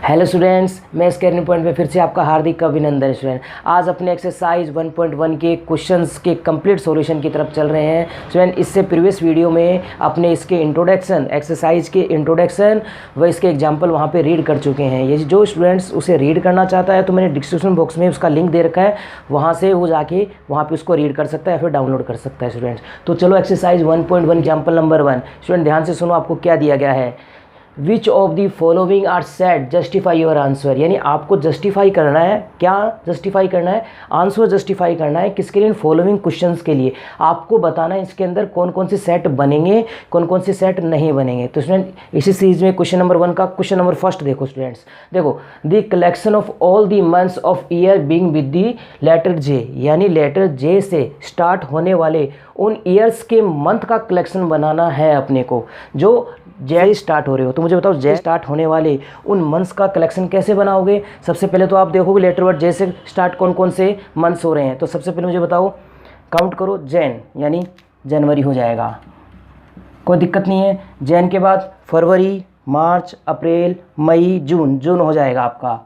Hello students, मैं इस career point पे फिर से आपका हार्दिक अभिनंदन। स्टूडेंट आज अपने एक्सरसाइज 1.1 के क्वेश्चंस के कंप्लीट सॉल्यूशन की तरफ चल रहे हैं। स्टूडेंट इससे प्रीवियस वीडियो में अपने इसके इंट्रोडक्शन, एक्सरसाइज के इंट्रोडक्शन व इसके एग्जांपल वहाँ पे रीड कर चुके हैं। ये जो स्टूडेंट्स उसे रीड करना चाहता है तो मैंने डिस्क्रिप्शन बॉक्स में उसका लिंक दे रखा है, वहाँ से वो जाके वहाँ पर उसको रीड कर सकता है, फिर डाउनलोड कर सकता है। स्टूडेंट्स तो चलो एक्सरसाइज 1.1 एग्जाम्पल नंबर 1। स्टूडेंट ध्यान से सुनो, आपको क्या दिया गया है। Which of the following are said, justify your answer. यानी आपको जस्टिफाई करना है, क्या जस्टिफाई करना है, आंसर जस्टिफाई करना है। किसके लिए? फॉलोइंग क्वेश्चंस के लिए। आपको बताना है इसके अंदर कौन कौन से सेट बनेंगे, कौन कौन से सेट नहीं बनेंगे। तो स्टूडेंट इसी सीरीज में क्वेश्चन नंबर 1 का क्वेश्चन नंबर फर्स्ट देखो। स्टूडेंट्स देखो, the collection of all the months of year being with the letter J, यानी लेटर जे से स्टार्ट होने वाले उन ईयर्स के मंथ का कलेक्शन बनाना है अपने को, जो जे स्टार्ट हो रहे हो। तो मुझे बताओ जे स्टार्ट होने वाले उन मंथ्स का कलेक्शन कैसे बनाओगे। सबसे पहले तो आप देखोगे लेटर वर्ड जे से स्टार्ट कौन कौन से मंथ्स हो रहे हैं। तो सबसे पहले मुझे बताओ, काउंट करो। जैन यानी जनवरी हो जाएगा, कोई दिक्कत नहीं है। जैन के बाद फरवरी, मार्च, अप्रैल, मई, जून, जून हो जाएगा आपका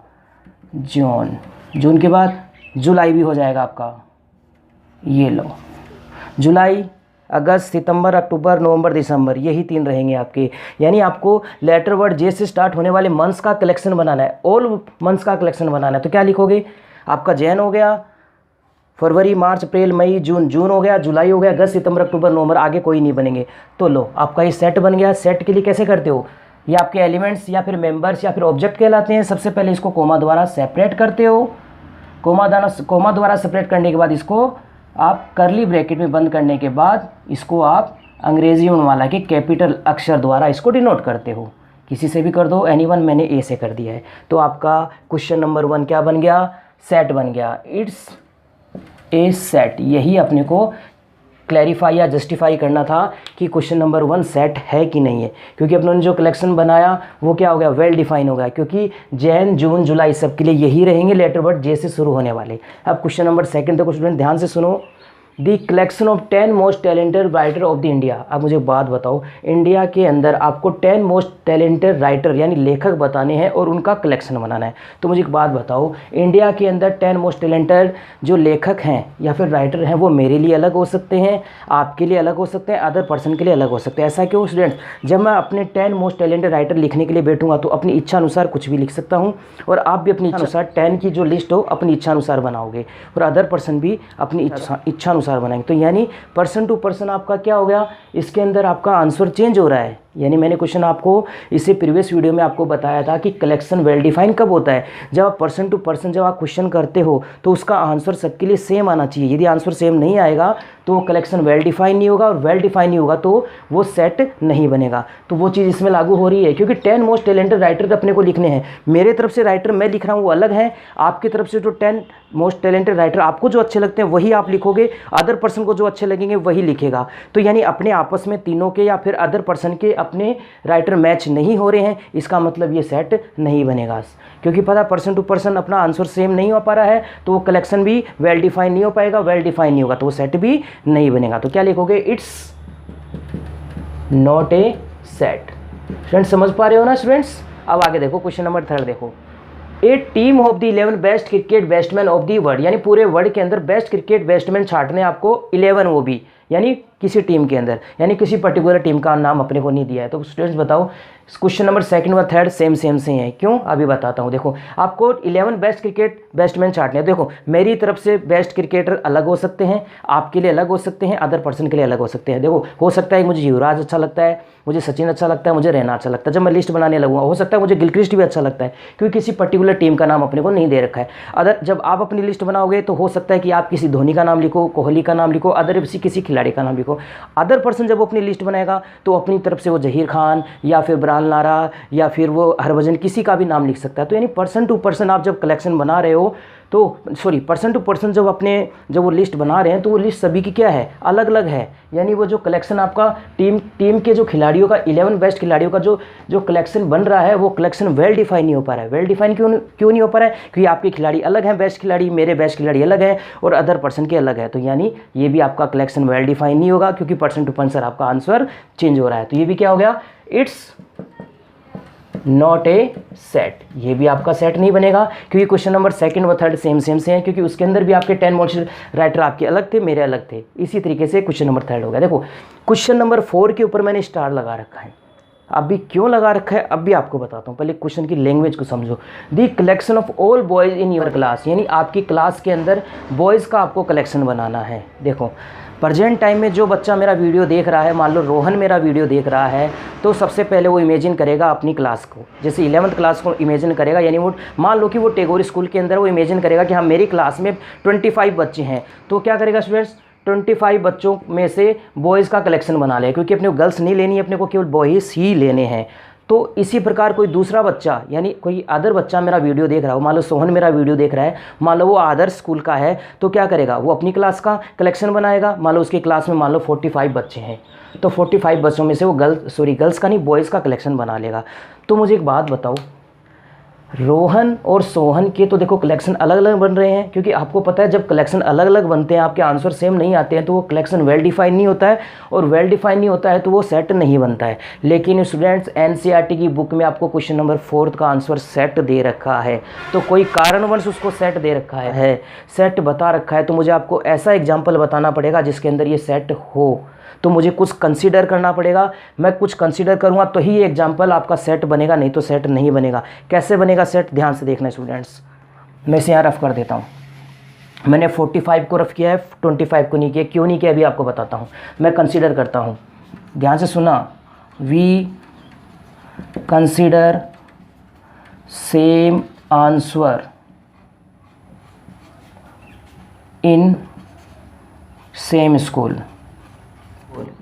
जून। जून के बाद जुलाई भी हो जाएगा आपका, ये लो जुलाई, अगस्त, सितंबर, अक्टूबर, नवंबर, दिसंबर, यही 3 रहेंगे आपके। यानी आपको लेटर वर्ड जे से स्टार्ट होने वाले मंथ्स का कलेक्शन बनाना है, ऑल मंथ्स का कलेक्शन बनाना है। तो क्या लिखोगे? आपका जैन हो गया, फरवरी, मार्च, अप्रैल, मई, जून, जून हो गया, जुलाई हो गया, अगस्त, सितंबर, अक्टूबर, नवंबर, आगे कोई नहीं बनेंगे। तो लो आपका ये सेट बन गया। सेट के लिए कैसे करते हो? ये आपके एलिमेंट्स या फिर मेंबर्स या फिर ऑब्जेक्ट कहलाते हैं। सबसे पहले इसको कोमा द्वारा सेपरेट करते हो। कोमा द्वारा सेपरेट करने के बाद इसको आप करली ब्रैकेट में बंद करने के बाद इसको आप अंग्रेजी वर्णमाला के कैपिटल अक्षर द्वारा इसको डिनोट करते हो। किसी से भी कर दो, एनीवन, मैंने ए से कर दिया है। तो आपका क्वेश्चन नंबर 1 क्या बन गया? सेट बन गया। It's a set. यही अपने को क्लैरिफाई या जस्टिफाई करना था कि क्वेश्चन नंबर 1 सेट है कि नहीं है, क्योंकि अपनों ने जो कलेक्शन बनाया वो क्या हो गया? वेल डिफाइन हो गया, क्योंकि जैन, जून, जुलाई सब के लिए यही रहेंगे लेटर वर्ड जे से शुरू होने वाले। अब क्वेश्चन नंबर 2 देखो स्टूडेंट, ध्यान से सुनो। The collection of 10 most talented writer of the India. अब मुझे बात बताओ, इंडिया के अंदर आपको 10 मोस्ट टैलेंटेड राइटर यानी लेखक बताने हैं और उनका कलेक्शन बनाना है। तो मुझे एक बात बताओ, इंडिया के अंदर 10 मोस्ट टैलेंटेड जो लेखक हैं या फिर राइटर हैं वो मेरे लिए अलग हो सकते हैं, आपके लिए अलग हो सकते हैं, अदर पर्सन के लिए अलग हो सकते हैं। ऐसा क्यों स्टूडेंट? जब मैं अपने 10 मोस्ट टैलेंटेड राइटर लिखने के लिए बैठूंगा तो अपनी इच्छा अनुसार कुछ भी लिख सकता हूँ, और आप भी अपनी इच्छा अनुसार 10 की जो लिस्ट हो अपनी इच्छा अनुसार बनाओगे, और अदर पर्सन भी अपनी इच्छा अनुसार बनाएंगे। तो यानी पर्सन टू पर्सन आपका क्या हो गया? इसके अंदर आपका आंसर चेंज हो रहा है। यानी मैंने क्वेश्चन आपको इससे प्रीवियस वीडियो में आपको बताया था कि कलेक्शन वेल डिफाइन कब होता है? जब आप पर्सन टू पर्सन जब आप क्वेश्चन करते हो तो उसका आंसर सबके लिए सेम आना चाहिए। यदि आंसर सेम नहीं आएगा तो वो कलेक्शन वेल डिफाइन नहीं होगा, और वेल डिफाइन नहीं होगा तो वो सेट नहीं बनेगा। तो वो चीज़ इसमें लागू हो रही है, क्योंकि 10 मोस्ट टैलेंटेड राइटर अपने को लिखने हैं। मेरे तरफ से राइटर मैं लिख रहा हूँ वो अलग है, आपकी तरफ से जो 10 मोस्ट टैलेंटेड राइटर आपको जो अच्छे लगते हैं वही आप लिखोगे, अदर पर्सन को जो अच्छे लगेंगे वही लिखेगा। तो यानी अपने आपस में तीनों के या फिर अदर पर्सन के अपने राइटर मैच नहीं हो रहे हैं, इसका मतलब ये सेट नहीं बनेगा। क्योंकि पता पर्सन टू पर्सन अपना आंसर सेम नहीं हो पा रहा है तो वो कलेक्शन भी वेल डिफाइन नहीं हो पाएगा, वेल डिफाइन नहीं होगा तो वो सेट भी नहीं बनेगा। तो क्या लिखोगे? It's not a set. Friends समझ पा रहे हो ना स्टूडेंट्स? अब आगे देखो क्वेश्चन नंबर 3 देखो। A team of the 11 best cricket batsman of the world, यानी पूरे वर्ल्ड के अंदर बेस्ट क्रिकेट बैट्समैन छांटने आपको 11, वो भी यानी किसी टीम के अंदर, यानी किसी पर्टिकुलर टीम का नाम अपने को नहीं दिया है। तो स्टूडेंट्स बताओ, क्वेश्चन नंबर 2 व 3 सेम से हैं। क्यों? अभी बताता हूँ। देखो आपको 11 बेस्ट क्रिकेट बैट्समैन छांटने हैं। देखो मेरी तरफ से बेस्ट क्रिकेटर अलग हो सकते हैं, आपके लिए अलग हो सकते हैं, अदर पर्सन के लिए अलग हो सकते हैं। देखो हो सकता है मुझे युवराज अच्छा लगता है, मुझे सचिन अच्छा लगता है, मुझे रैना अच्छा लगता है। जब मैं लिस्ट बनाने लगूंगा हो सकता है मुझे गिलक्रिस्ट भी अच्छा लगता है, क्योंकि किसी पर्टिकुलर टीम का नाम अपने को नहीं दे रखा है। अदर जब आप अपनी लिस्ट बनाओगे तो हो सकता है कि आप किसी धोनी का नाम लिखो, कोहली का नाम लिखो, अदर किसी खिलाड़ी का नाम लिखो। अदर पर्सन जब वो अपनी लिस्ट बनाएगा तो अपनी तरफ से वो जहीर खान या फिर ब्राल नारा या फिर वो हरभजन किसी का भी नाम लिख सकता है। तो यानी पर्सन टू पर्सन आप जब कलेक्शन बना रहे हो तो पर्सन टू पर्सन जब वो लिस्ट बना रहे हैं तो वो लिस्ट सभी की क्या है? अलग अलग है। यानी वो जो कलेक्शन आपका टीम के जो खिलाड़ियों का 11 बेस्ट खिलाड़ियों का जो कलेक्शन बन रहा है वो कलेक्शन वेल डिफाइन नहीं हो पा रहा है। वेल डिफाइन क्यों नहीं हो पा रहा है? क्योंकि आपके खिलाड़ी अलग हैं, बेस्ट खिलाड़ी, मेरे बेस्ट खिलाड़ी अलग हैं और अदर पर्सन के अलग है। तो यानी ये भी आपका कलेक्शन वेल डिफाइन नहीं होगा, क्योंकि पर्सन टू पर्सन आपका आंसर चेंज हो रहा है। तो ये भी क्या हो गया? इट्स नॉट ए सेट, ये भी आपका सेट नहीं बनेगा, क्योंकि क्वेश्चन नंबर सेकंड व थर्ड सेम से हैं, क्योंकि उसके अंदर भी आपके 10 मॉडल राइटर आपके अलग थे, मेरे अलग थे। इसी तरीके से क्वेश्चन नंबर थर्ड हो गया। देखो क्वेश्चन नंबर 4 के ऊपर मैंने स्टार लगा रखा है, अभी क्यों लगा रखा है अब भी आपको बताता हूँ, पहले क्वेश्चन की लैंग्वेज को समझो। The collection of all boys in your class, यानी आपकी क्लास के अंदर बॉयज़ का आपको कलेक्शन बनाना है। देखो प्रेजेंट टाइम में जो बच्चा मेरा वीडियो देख रहा है, मान लो रोहन मेरा वीडियो देख रहा है, तो सबसे पहले वो इमेजिन करेगा अपनी क्लास को, जैसे 11th क्लास को इमेजिन करेगा, यानी वो मान लो कि वो टैगोर स्कूल के अंदर वो इमेजिन करेगा कि हाँ मेरी क्लास में 25 बच्चे हैं, तो क्या करेगा स्टूडेंट्स, 25 बच्चों में से बॉयज़ का कलेक्शन बना ले, क्योंकि अपने को गर्ल्स नहीं लेनी है, अपने को केवल बॉयज़ ही लेने हैं। तो इसी प्रकार कोई दूसरा बच्चा, यानी कोई अदर बच्चा मेरा वीडियो देख रहा हो, मान लो सोहन मेरा वीडियो देख रहा है, मान लो वो आदर्श स्कूल का है, तो क्या करेगा, वो अपनी क्लास का कलेक्शन बनाएगा। मान लो उसकी क्लास में मान लो 45 बच्चे हैं, तो 45 बच्चों में से वो गर्ल्स का नहीं, बॉयज़ का कलेक्शन बना लेगा। तो मुझे एक बात बताओ, रोहन और सोहन के तो देखो कलेक्शन अलग अलग बन रहे हैं, क्योंकि आपको पता है जब कलेक्शन अलग अलग बनते हैं, आपके आंसर सेम नहीं आते हैं, तो वो कलेक्शन वेल डिफाइन नहीं होता है, और वेल डिफाइन नहीं होता है तो वो सेट नहीं बनता है। लेकिन स्टूडेंट्स एनसीईआरटी की बुक में आपको क्वेश्चन नंबर 4 का आंसर सेट दे रखा है, तो कोई कारणवश उसको सेट दे रखा है, सेट बता रखा है, तो मुझे आपको ऐसा एग्जाम्पल बताना पड़ेगा जिसके अंदर ये सेट हो, तो मुझे कुछ कंसीडर करना पड़ेगा, मैं कुछ कंसीडर करूँगा तो ही एग्जाम्पल आपका सेट बनेगा, नहीं तो सेट नहीं बनेगा। कैसे बनेगा सेट, ध्यान से देखना स्टूडेंट्स, मैं इसे यहाँ रफ़ कर देता हूँ। मैंने 45 को रफ़ किया है, 25 को नहीं किया, क्यों नहीं किया अभी आपको बताता हूँ। मैं कंसीडर करता हूँ, ध्यान से सुना, we consider same answer in same school,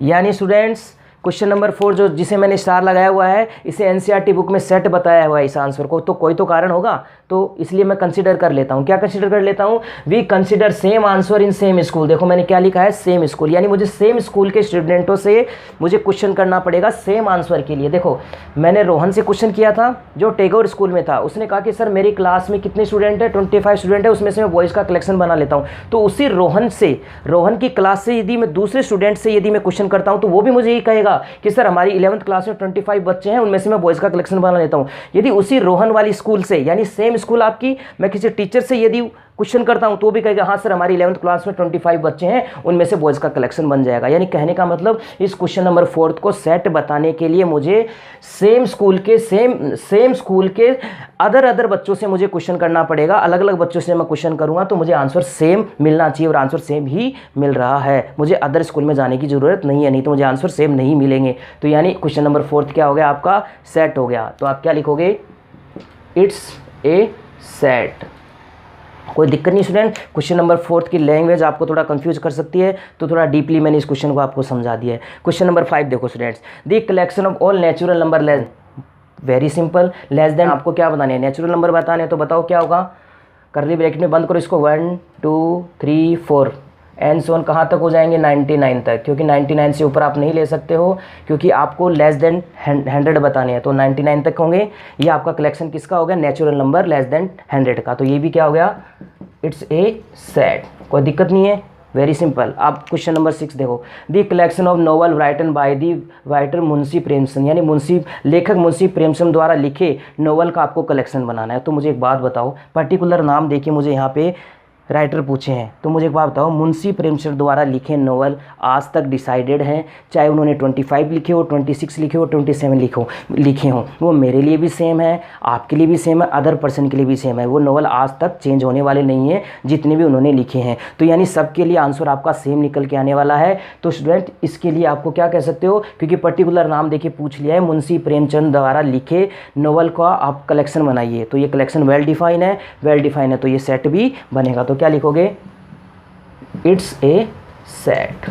यानी स्टूडेंट्स क्वेश्चन नंबर 4 जो जिसे मैंने स्टार लगाया हुआ है, इसे एनसीईआरटी बुक में सेट बताया हुआ है इस आंसर को, तो कोई तो कारण होगा, तो इसलिए मैं कंसीडर कर लेता हूँ। क्या कंसीडर कर लेता हूँ, we consider same answer in same school. देखो मैंने क्या लिखा है, सेम स्कूल, यानी मुझे सेम स्कूल के स्टूडेंटों से मुझे क्वेश्चन करना पड़ेगा सेम आंसर के लिए। देखो मैंने रोहन से क्वेश्चन किया था जो टैगोर स्कूल में था, उसने कहा कि सर मेरी क्लास में कितने स्टूडेंट है, 25 स्टूडेंट है, उसमें से मैं बॉयज़ का कलेक्शन बना लेता हूँ। तो उसी रोहन की क्लास से यदि मैं दूसरे स्टूडेंट से यदि मैं क्वेश्चन करता हूँ, तो वो भी मुझे यही कहेगा कि सर हमारी 11th क्लास में 25 बच्चे हैं, उनमें से मैं बॉयज़ का कलेक्शन बना लेता हूँ। यदि उसी रोहन वाली स्कूल से, यानी सेम स्कूल आपकी, मैं किसी टीचर से यदि क्वेश्चन करता हूं तो भी कहेगा हाँ सर हमारी 11th क्लास में 25 बच्चे हैं, उनमें से बॉयज़ का कलेक्शन बन जाएगा। यानी कहने का मतलब इस क्वेश्चन नंबर 4 को सेट बताने के लिए मुझे सेम स्कूल के अदर बच्चों से मुझे क्वेश्चन करना पड़ेगा, अलग अलग बच्चों से मैं क्वेश्चन करूंगा तो मुझे आंसर सेम मिलना चाहिए, और आंसर सेम ही मिल रहा है, मुझे अदर स्कूल में जाने की ज़रूरत नहीं है, नहीं तो मुझे आंसर सेम नहीं मिलेंगे। तो यानी क्वेश्चन नंबर 4 क्या हो गया आपका, सेट हो गया। तो आप क्या लिखोगे, इट्स ए सेट। कोई दिक्कत नहीं स्टूडेंट, क्वेश्चन नंबर 4 की लैंग्वेज आपको थोड़ा कंफ्यूज कर सकती है, तो थोड़ा डीपली मैंने इस क्वेश्चन को आपको समझा दिया है। क्वेश्चन नंबर 5 देखो students, the collection of all natural number less, very simple, less than आपको क्या बताने हैं, नेचुरल नंबर बताने हैं, तो बताओ क्या होगा, कर्ली ब्रैकेट में बंद करो इसको, 1 2 3 4 एंड सो ऑन, कहाँ तक हो जाएंगे, 99 तक, क्योंकि 99 से ऊपर आप नहीं ले सकते हो, क्योंकि आपको लेस देन 100 बताने हैं, तो 99 तक होंगे। ये आपका कलेक्शन किसका हो गया, नेचुरल नंबर लेस देन 100 का, तो ये भी क्या हो गया, इट्स ए सेट। कोई दिक्कत नहीं है, वेरी सिंपल। आप क्वेश्चन नंबर 6 देखो, the collection of novel written by the writer Munshi Premchand, यानी लेखक मुंशी प्रेमचंद द्वारा लिखे नॉवल का आपको कलेक्शन बनाना है। तो मुझे एक बात बताओ, पर्टिकुलर नाम देखिए मुझे यहाँ पे राइटर पूछे हैं, तो मुझे एक बात बताओ, मुंशी प्रेमचंद द्वारा लिखे नॉवल आज तक डिसाइडेड हैं, चाहे उन्होंने 25 लिखे हो, 26 लिखे हो, 27 लिखे हों, वो मेरे लिए भी सेम है, आपके लिए भी सेम है, अदर पर्सन के लिए भी सेम है, वो नॉवल आज तक चेंज होने वाले नहीं है जितने भी उन्होंने लिखे हैं। तो यानी सबके लिए आंसर आपका सेम निकल के आने वाला है। तो स्टूडेंट इसके लिए आपको क्या कह सकते हो, क्योंकि पर्टिकुलर नाम देखिए पूछ लिया है, मुंशी प्रेमचंद द्वारा लिखे नॉवल का आप कलेक्शन बनाइए, तो ये कलेक्शन वेल डिफाइन है, तो ये सेट भी बनेगा। तो क्या लिखोगे, it's a set.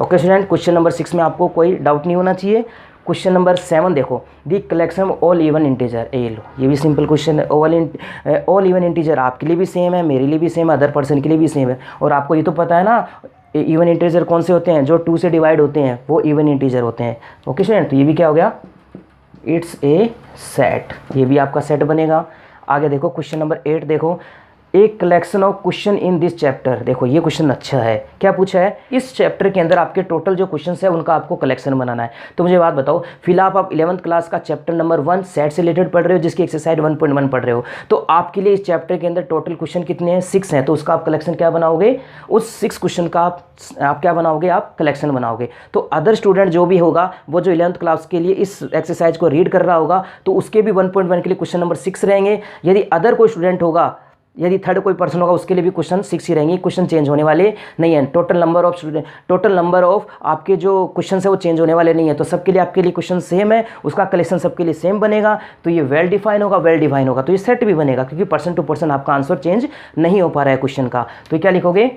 Okay student, question number 6 में आपको कोई डाउट नहीं होना चाहिए। क्वेश्चन नंबर 7 देखो, the collection of all even integer, ये भी सिंपल क्वेश्चन है। ऑल इवन इंटीजर आपके लिए भी सेम है, मेरे लिए भी सेम है, अदर पर्सन के लिए भी सेम है, और आपको ये तो पता है ना इवन इंटीजर कौन से होते हैं, जो 2 से डिवाइड होते हैं वो इवन इंटीजर होते हैं। ओके स्टूडेंट, तो ये भी क्या हो गया, इट्स ए सेट, ये भी आपका सेट बनेगा। आगे देखो क्वेश्चन नंबर 8 देखो, एक collection of question in this chapter. देखो ये क्वेश्चन अच्छा है, क्या पूछा है, इस चैप्टर के अंदर आपके टोटल जो क्वेश्चन है उनका आपको कलेक्शन बनाना है। तो मुझे बात बताओ, फिलहाल आप 11th क्लास का चैप्टर नंबर 1 सेट से रिलेटेड पढ़ रहे हो, जिसकी एक्सरसाइज 1.1 पढ़ रहे हो, तो आपके लिए इस चैप्टर के अंदर टोटल क्वेश्चन कितने हैं, 6 हैं। तो उसका आप कलेक्शन क्या बनाओगे, उस 6 क्वेश्चन का आप क्या बनाओगे, आप कलेक्शन बनाओगे। तो अदर स्टूडेंट जो भी होगा वो जो 11th क्लास के लिए इस एक्सरसाइज को रीड कर रहा होगा, तो उसके भी 1.1 के लिए क्वेश्चन नंबर 6 रहेंगे। यदि अदर कोई स्टूडेंट होगा, यदि थर्ड कोई पर्सन होगा, उसके लिए भी क्वेश्चन 6 ही रहेंगे, क्वेश्चन चेंज होने वाले नहीं है। टोटल नंबर ऑफ आपके जो क्वेश्चन है वो चेंज होने वाले नहीं है। तो सबके लिए आपके लिए क्वेश्चन सेम है, उसका कलेक्शन सबके लिए सेम बनेगा। तो ये वेल डिफाइन होगा, तो ये सेट भी बनेगा, क्योंकि पर्सन टू पर्सन आपका आंसर चेंज नहीं हो पा रहा है क्वेश्चन का। तो क्या लिखोगे,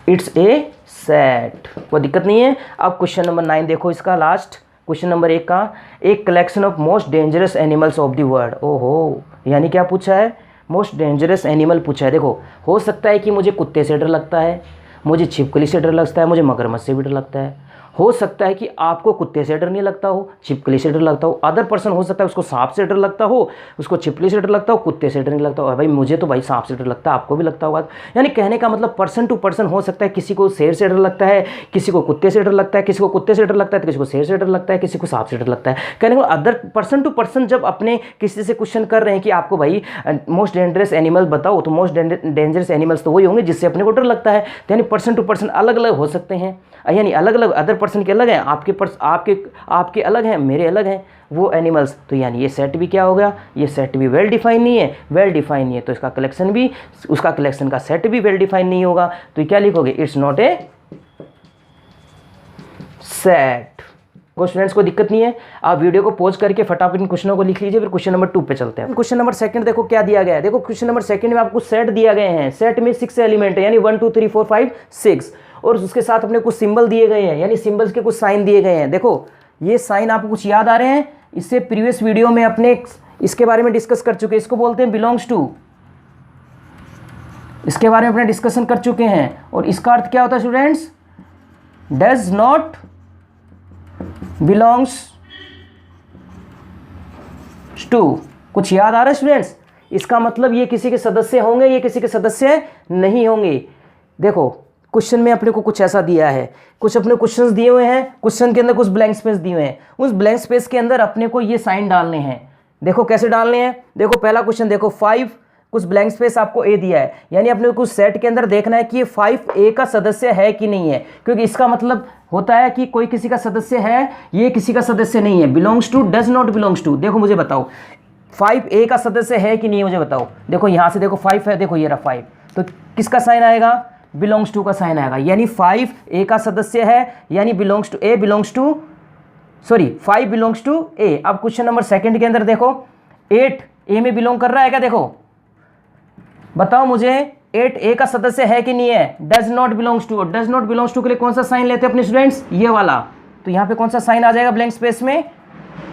इट्स ए सेट, कोई दिक्कत नहीं है। अब क्वेश्चन नंबर 9 देखो, इसका लास्ट क्वेश्चन नंबर 1 का, एक collection of most dangerous animals of the world. ओहो, यानी क्या पूछा है, मोस्ट डेंजरस एनिमल पूछा है। देखो, हो सकता है कि मुझे कुत्ते से डर लगता है, मुझे छिपकली से डर लगता है, मुझे मगरमच्छ से भी डर लगता है। हो सकता है कि आपको कुत्ते से डर नहीं लगता हो, छिपकली से डर लगता हो। अदर पर्सन हो सकता है उसको सांप से डर लगता हो, उसको छिपकली से डर लगता हो, कुत्ते से डर नहीं लगता हो। भाई मुझे तो भाई सांप से डर लगता है, आपको भी लगता होगा। यानी कहने का मतलब पर्सन टू पर्सन हो सकता है, किसी को शेर से डर लगता है, किसी को कुत्ते से डर लगता है, किसी को कुत्ते से डर लगता है तो किसी को शेर से डर लगता है, किसी को सांप से डर लगता है। कहने को अदर पर्सन टू पर्सन जब अपने किसी से क्वेश्चन कर रहे हैं कि आपको भाई मोस्ट डेंजरस एनिमल बताओ, तो मोस्ट डेंजरस एनिमल्स तो वही होंगे जिससे अपने को डर लगता है। यानी पर्सन टू पर्सन अलग अलग हो सकते हैं, यानी अलग अलग अदर पर्सन के अलग हैं, आपके अलग हैं, मेरे अलग हैं वो एनिमल्स। तो यानी ये सेट भी क्या हो गया, ये सेट भी वेल डिफाइन नहीं है, तो इसका कलेक्शन भी, उसका कलेक्शन का सेट भी वेल डिफाइन नहीं होगा। तो क्या लिखोगे, इट्स नॉट ए सेट। को स्टूडेंट्स को दिक्कत नहीं है, आप वीडियो को पॉज करके फटाफट इन क्वेश्चनों को लिख लीजिए, फिर क्वेश्चन नंबर 2 पे चलते हैं। क्वेश्चन नंबर 2 देखो क्या दिया गया है। देखो क्वेश्चन नंबर 2 में आपको सेट दिया गए हैं, सेट में 6 एलिमेंट है, यानी 1 2 3 4 5 6, और उसके साथ अपने कुछ सिंबल दिए गए हैं, यानी सिंबल्स के कुछ साइन दिए गए हैं। देखो ये साइन आपको कुछ याद आ रहे हैं, इससे प्रीवियस वीडियो में अपने इसके बारे में डिस्कस कर चुके हैं। इसको बोलते हैं बिलोंग्स टू, इसके बारे में अपने डिस्कशन कर चुके हैं। और इसका अर्थ क्या होता है students, does not belongs to. कुछ याद आ रहा है स्टूडेंट्स, इसका मतलब ये किसी के सदस्य होंगे, ये किसी के सदस्य नहीं होंगे। देखो क्वेश्चन में अपने को कुछ ऐसा दिया है, कुछ अपने क्वेश्चंस दिए हुए हैं, क्वेश्चन के अंदर कुछ ब्लैंक स्पेस दिए हुए हैं, उस ब्लैंक स्पेस के अंदर अपने को ये साइन डालने हैं। देखो कैसे डालने हैं, देखो पहला क्वेश्चन देखो 5, कुछ ब्लैंक स्पेस आपको ए दिया है, यानी अपने को कुछ सेट के अंदर देखना है कि ये 5 ए का सदस्य है कि नहीं है, क्योंकि इसका मतलब होता है कि कोई किसी का सदस्य है, ये किसी का सदस्य नहीं है। Belongs to, does not belongs to. देखो मुझे बताओ 5 ए का सदस्य है कि नहीं है, मुझे बताओ। देखो यहाँ से देखो 5 है, देखो ये रहा 5, तो किसका साइन आएगा, बिलोंग्स टू का साइन आएगा। यानी 5 ए का सदस्य है, यानी belongs to A, belongs to 5 belongs to A. अब क्वेश्चन नंबर 2 के अंदर देखो 8 ए में बिलोंग कर रहा है क्या, देखो बताओ मुझे 8 ए का सदस्य है कि नहीं है, does not belongs to. Does not belongs to के लिए कौन सा साइन लेते हैं अपने स्टूडेंट्स, ये वाला। तो यहाँ पे कौन सा साइन आ जाएगा ब्लैंक स्पेस में,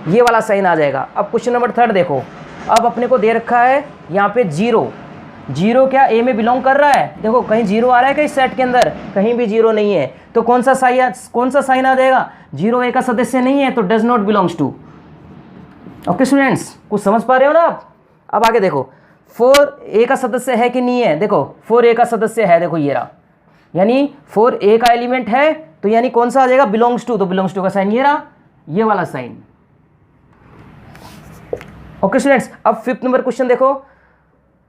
ये वाला साइन आ जाएगा। अब क्वेश्चन नंबर 3 देखो, अब अपने को दे रखा है यहाँ पे 0 क्या ए में बिलोंग कर रहा है, देखो कहीं 0 आ रहा है क्या इस सेट के अंदर, कहीं भी 0 नहीं है। तो कौन सा साइन आ जाएगा, 0 ए का सदस्य नहीं है, तो does not belongs to. Okay students, कुछ समझ पा रहे हो ना आप। अब आगे देखो 4 ए का सदस्य है कि नहीं है, देखो 4 ए का सदस्य है, देखो ये रहा, यानी 4 ए का एलिमेंट है, तो यानी कौन सा आ जाएगा, बिलोंग्स टू। तो बिलोंग्स टू का साइन ये रहा, ये वाला साइन। ओके स्टूडेंट्स, अब 5th नंबर क्वेश्चन देखो,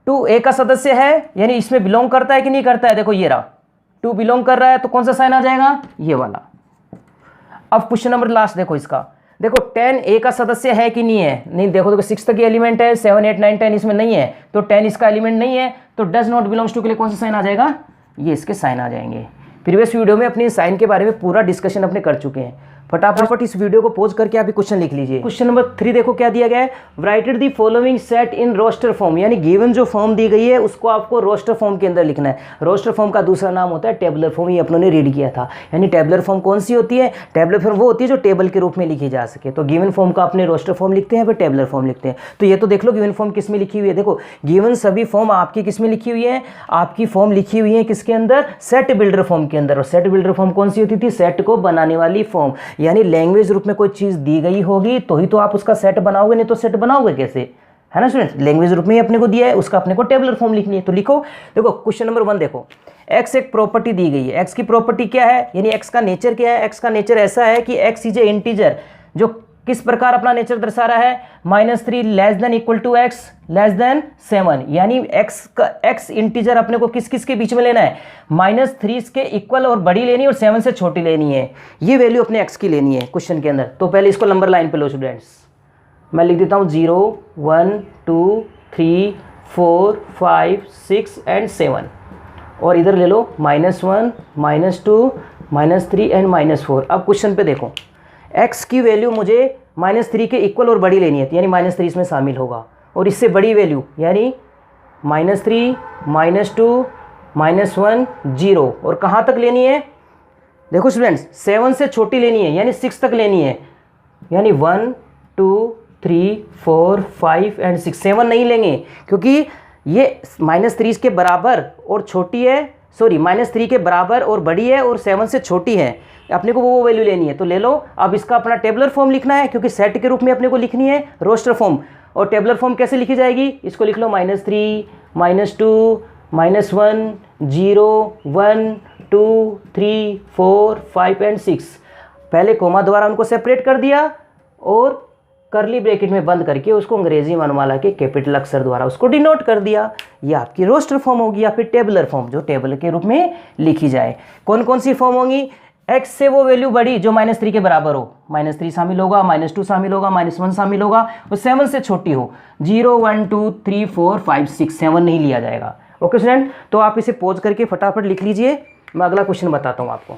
2 ए का सदस्य है, यानी इसमें बिलोंग करता है कि नहीं करता है, देखो ये रहा 2 बिलोंग कर रहा है, तो कौन सा साइन आ जाएगा, ये वाला। अब क्वेश्चन नंबर लास्ट देखो इसका, देखो 10 ए का सदस्य है कि नहीं है, नहीं देखो 6 तक एलिमेंट है, 7 8 9 10 इसमें नहीं है, तो 10 इसका एलिमेंट नहीं है, तो डज नॉट बिलोंग्स टू के लिए कौन सा साइन आ जाएगा, ये इसके साइन आ जाएंगे। प्रीवियस वीडियो में अपनी साइन के बारे में पूरा डिस्कशन अपने कर चुके हैं। फटाफट इस वीडियो को पॉज करके आप क्वेश्चन लिख लीजिए। क्वेश्चन नंबर 3 देखो क्या दिया गया है, write the following set in roster form, यानी गिवन जो फॉर्म दी गई है उसको आपको रोस्टर फॉर्म के अंदर लिखना है। रोस्टर फॉर्म का दूसरा नाम होता है टेबलर फॉर्म, ये अपनों ने रीड किया था। यानी टेबलर फॉर्म कौन सी होती है, टेबलर फॉर्म वो होती है जो टेबल के रूप में लिखी जा सके। तो गिवन फॉर्म का अपने रोस्टर फॉर्म लिखते हैं, फिर टेबलर फॉर्म लिखते हैं। तो ये तो देख लो गिवन फॉर्म किस में लिखी हुई है, देखो गिवन सभी फॉर्म आपकी किस में लिखी हुई है, आपकी फॉर्म लिखी हुई है किसके अंदर, सेट बिल्डर फॉर्म के अंदर। और सेट बिल्डर फॉर्म कौन सी होती थी, सेट को बनाने वाली फॉर्म। यानी लैंग्वेज में कोई चीज दी गई होगी तो ही तो आप उसका सेट बनाओगे, नहीं तो सेट बनाओगे कैसे, है ना स्टूडेंट, लैंग्वेज रूप में ही अपने को दिया है, उसका अपने को टेबुलर फॉर्म लिखनी है। तो लिखो, देखो क्वेश्चन नंबर 1 देखो, x एक प्रॉपर्टी दी गई है। x की प्रॉपर्टी क्या है, यानी x का नेचर क्या है। x का नेचर ऐसा है कि x इज ए इंटीजर, जो किस प्रकार अपना नेचर दर्शा रहा है, -3 less than equal to x less than 7, यानी x इंटीजर अपने को किस किस के बीच में लेना है, -3 के इक्वल और बड़ी लेनी है और 7 से छोटी लेनी है। ये वैल्यू अपने x की लेनी है क्वेश्चन के अंदर। तो पहले इसको नंबर लाइन पे लो स्टूडेंट्स, मैं लिख देता हूँ 0 1 2 3 4 5 6 एंड 7, और इधर ले लो -1 -2 -3 एंड -4। अब क्वेश्चन पे देखो, x की वैल्यू मुझे -3 के इक्वल और बड़ी लेनी है, यानी -3 इसमें शामिल होगा, और इससे बड़ी वैल्यू यानी -3 -2 -1 0, और कहाँ तक लेनी है, देखो स्टूडेंट्स 7 से छोटी लेनी है, यानी 6 तक लेनी है, यानी 1 2 3 4 5 एंड 6। 7 नहीं लेंगे क्योंकि ये -3 के बराबर और छोटी है, सॉरी -3 के बराबर और बड़ी है और 7 से छोटी है, अपने को वो वैल्यू लेनी है। तो ले लो, अब इसका अपना टेबुलर फॉर्म लिखना है, क्योंकि सेट के रूप में अपने को लिखनी है रोस्टर फॉर्म। और टेबुलर फॉर्म कैसे लिखी जाएगी, इसको लिख लो -3 -2 -1 0 1 2 3 4 5 एंड 6। पहले कोमा द्वारा उनको सेपरेट कर दिया और करली ब्रैकेट में बंद करके उसको अंग्रेजी वर्णमाला के कैपिटल अक्षर द्वारा उसको डिनोट कर दिया। ये आपकी रोस्टर फॉर्म होगी या फिर टेबुलर फॉर्म, जो टेबल के रूप में लिखी जाए। कौन कौन सी फॉर्म होंगी, x से वो वैल्यू बड़ी जो -3 के बराबर हो, -3 शामिल होगा, -2 शामिल होगा, -1 शामिल होगा, और 7 से छोटी हो, 0 1 2 3 4 5 6 7 नहीं लिया जाएगा। ओके स्टूडेंट, तो आप इसे पोज करके फटाफट लिख लीजिए, मैं अगला क्वेश्चन बताता हूँ आपको,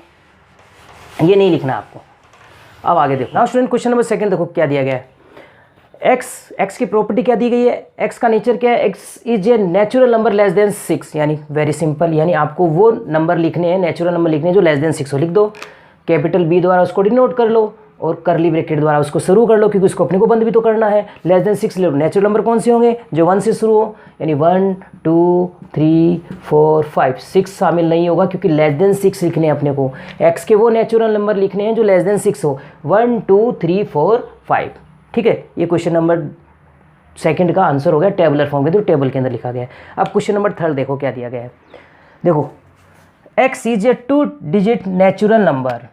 ये नहीं लिखना आपको। अब आगे देखो ना स्टूडेंट, क्वेश्चन नंबर 2 देखो क्या दिया गया है। x की प्रॉपर्टी क्या दी गई है, x का नेचर क्या है, x is a natural number less than 6, यानी वेरी सिंपल, यानी आपको वो नंबर लिखने हैं, नेचुरल नंबर लिखने हैं जो लेस देन 6 हो। लिख दो, कैपिटल B द्वारा उसको डिनोट कर लो और करली ब्रैकेट द्वारा उसको शुरू कर लो, क्योंकि उसको अपने को बंद भी तो करना है। लेस देन 6 ले लो, नेचुरल नंबर कौन से होंगे, जो 1 से शुरू हो, यानी 1 2 3 4 5 6 शामिल नहीं होगा, क्योंकि लेस देन 6 लिखने हैं अपने को। x के वो नेचुरल नंबर लिखने हैं जो लेस देन 6 हो, 1 2 3 4 5। ठीक है, ये क्वेश्चन नंबर 2 का आंसर हो गया टेबुलर फॉर्म के थ्रू, टेबल के अंदर लिखा गया है। अब क्वेश्चन नंबर 3 देखो क्या दिया गया है। देखो, x is a 2 digit natural number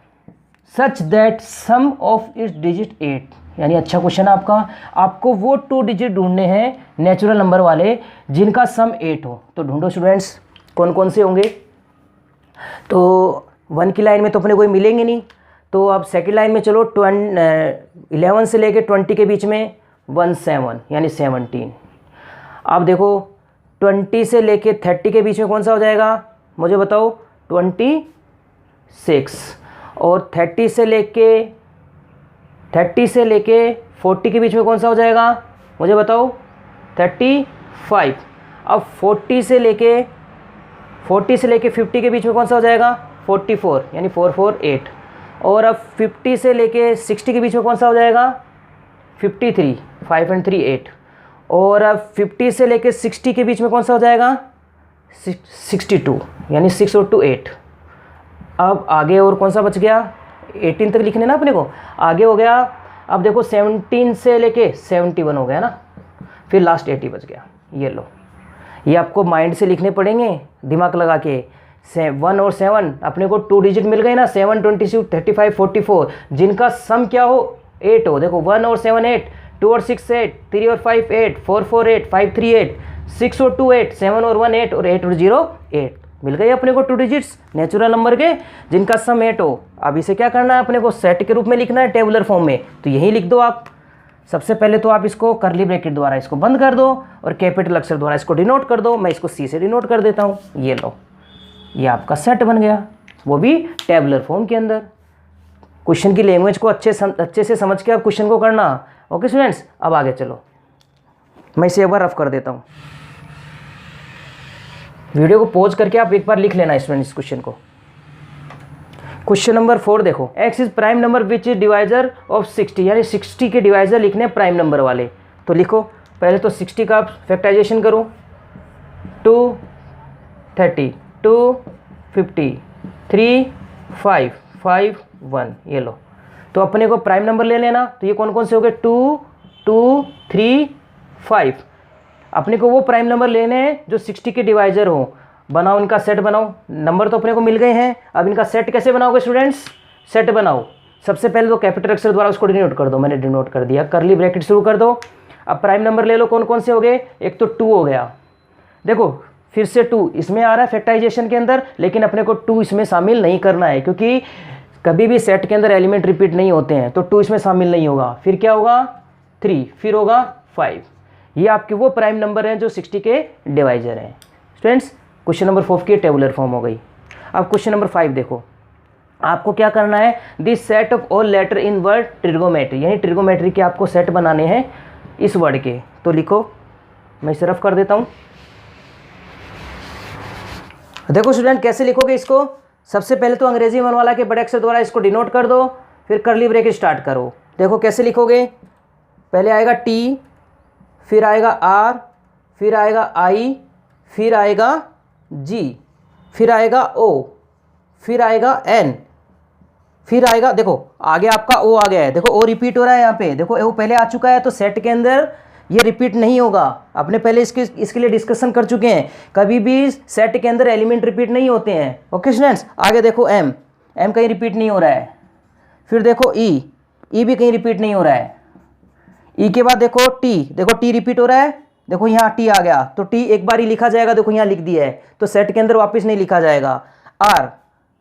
such that sum of its digit 8, यानी अच्छा क्वेश्चन है आपका। आपको वो 2 डिजिट ढूंढने हैं नेचुरल नंबर वाले जिनका सम 8 हो। तो ढूंढो स्टूडेंट्स, कौन कौन से होंगे। तो 1 की लाइन में तो अपने कोई मिलेंगे नहीं, तो अब सेकंड लाइन में चलो, 11 से लेके 20 के बीच में 17 यानी 17। अब देखो 20 से लेके 30 के बीच में कौन सा हो जाएगा, मुझे बताओ, 26। और 30 से लेके 40 के बीच में कौन सा हो जाएगा, मुझे बताओ, 35। अब 40 से लेके 50 के बीच में कौन सा हो जाएगा, 44 यानी 448। और अब 50 से लेके 60 के बीच में कौन सा हो जाएगा, 53 5 and 3 8। और अब 50 से लेके 60 के बीच में कौन सा हो जाएगा, 62 यानी 6 और 2 8। अब आगे और कौन सा बच गया, 18 तक लिखने ना अपने को, आगे हो गया। अब देखो 17 से लेके 71 हो गया ना, फिर लास्ट 80 बच गया। ये लो, ये आपको माइंड से लिखने पड़ेंगे, दिमाग लगा के। 1 और 7 अपने को 2 डिजिट मिल गए ना, 7 22 35 44, जिनका सम क्या हो, 8 हो। देखो 1 और 7 8, 2 और 6 8, 3 और 5 8, 4 4 8, 5 3 8, 6 और 2 8, 7 और 1 8 और 8 और 0 8 मिल गए अपने को 2 डिजिट्स नेचुरल नंबर के जिनका सम 8 हो। अब इसे क्या करना है अपने को, सेट के रूप में लिखना है टेबुलर फॉर्म में। तो यही लिख दो आप। सबसे पहले तो आप इसको करली ब्रैकेट द्वारा इसको बंद कर दो और कैपिटल अक्षर द्वारा इसको डिनोट कर दो। मैं इसको C से डिनोट कर देता हूँ। ये लो, ये आपका सेट बन गया, वो भी टेबुलर फॉर्म के अंदर। क्वेश्चन की लैंग्वेज को अच्छे से समझ के आप क्वेश्चन को करना। ओके स्टूडेंट्स, अब आगे चलो, मैं इसे एक बार रफ कर देता हूँ। वीडियो को पॉज करके आप एक बार लिख लेना स्टूडेंट इस क्वेश्चन को। क्वेश्चन नंबर 4 देखो, x is prime number which is divisor of 60, यानी 60 के डिवाइजर लिखने प्राइम नंबर वाले। तो लिखो पहले तो 60 का फैक्टराइजेशन करो, 2 30 2 50 3 5 5 1। ये लो, तो अपने को प्राइम नंबर ले लेना। तो ये कौन कौन से हो गए, 2 2 3 5। अपने को वो प्राइम नंबर लेने हैं जो 60 के डिवाइजर हो। बनाओ, इनका सेट बनाओ। नंबर तो अपने को मिल गए हैं, अब इनका सेट कैसे बनाओगे स्टूडेंट्स? सेट बनाओ। सबसे पहले तो कैपिटल अक्षर द्वारा उसको डिनोट कर दो, मैंने डिनोट कर दिया। करली ब्रैकेट शुरू कर दो। अब प्राइम नंबर ले लो, कौन कौन से हो गए? एक तो 2 हो गया, देखो फिर से 2 इसमें आ रहा है फैक्टराइजेशन के अंदर, लेकिन अपने को 2 इसमें शामिल नहीं करना है, क्योंकि कभी भी सेट के अंदर एलिमेंट रिपीट नहीं होते हैं, तो 2 इसमें शामिल नहीं होगा। फिर क्या होगा? 3, फिर होगा 5। ये आपके वो प्राइम नंबर हैं जो 60 के डिवाइजर हैं। स्टूडेंट्स, क्वेश्चन नंबर 4 की टेबुलर फॉर्म हो गई। अब क्वेश्चन नंबर 5 देखो, आपको क्या करना है? This set of all letter in word trigonometry, यानी ट्रिगोमेट्री के आपको सेट बनाने हैं इस वर्ड के। तो लिखो, मैं इसे रफ कर देता हूँ। देखो स्टूडेंट, कैसे लिखोगे इसको? सबसे पहले तो अंग्रेजी मनवाला के बड़े अक्षर द्वारा इसको डिनोट कर दो, फिर करली ब्रैकेट स्टार्ट करो। देखो कैसे लिखोगे? पहले आएगा टी, फिर आएगा आर, फिर आएगा आई, फिर आएगा जी, फिर आएगा ओ, फिर आएगा एन, फिर आएगा, देखो आगे आपका ओ आ गया है। देखो ओ रिपीट हो रहा है यहाँ पे, देखो ओ पहले आ चुका है, तो सेट के अंदर ये रिपीट नहीं होगा। अपने पहले इसके लिए डिस्कशन कर चुके हैं, कभी भी सेट के अंदर एलिमेंट रिपीट नहीं होते हैं। ओके स्टूडेंट्स, आगे देखो एम कहीं रिपीट नहीं हो रहा है। फिर देखो ई भी कहीं रिपीट नहीं हो रहा है। ई के बाद देखो टी, देखो टी रिपीट हो रहा है, देखो यहाँ टी आ गया, तो टी एक बार ही लिखा जाएगा, देखो यहाँ लिख दिया है, तो सेट के अंदर वापस नहीं लिखा जाएगा। आर,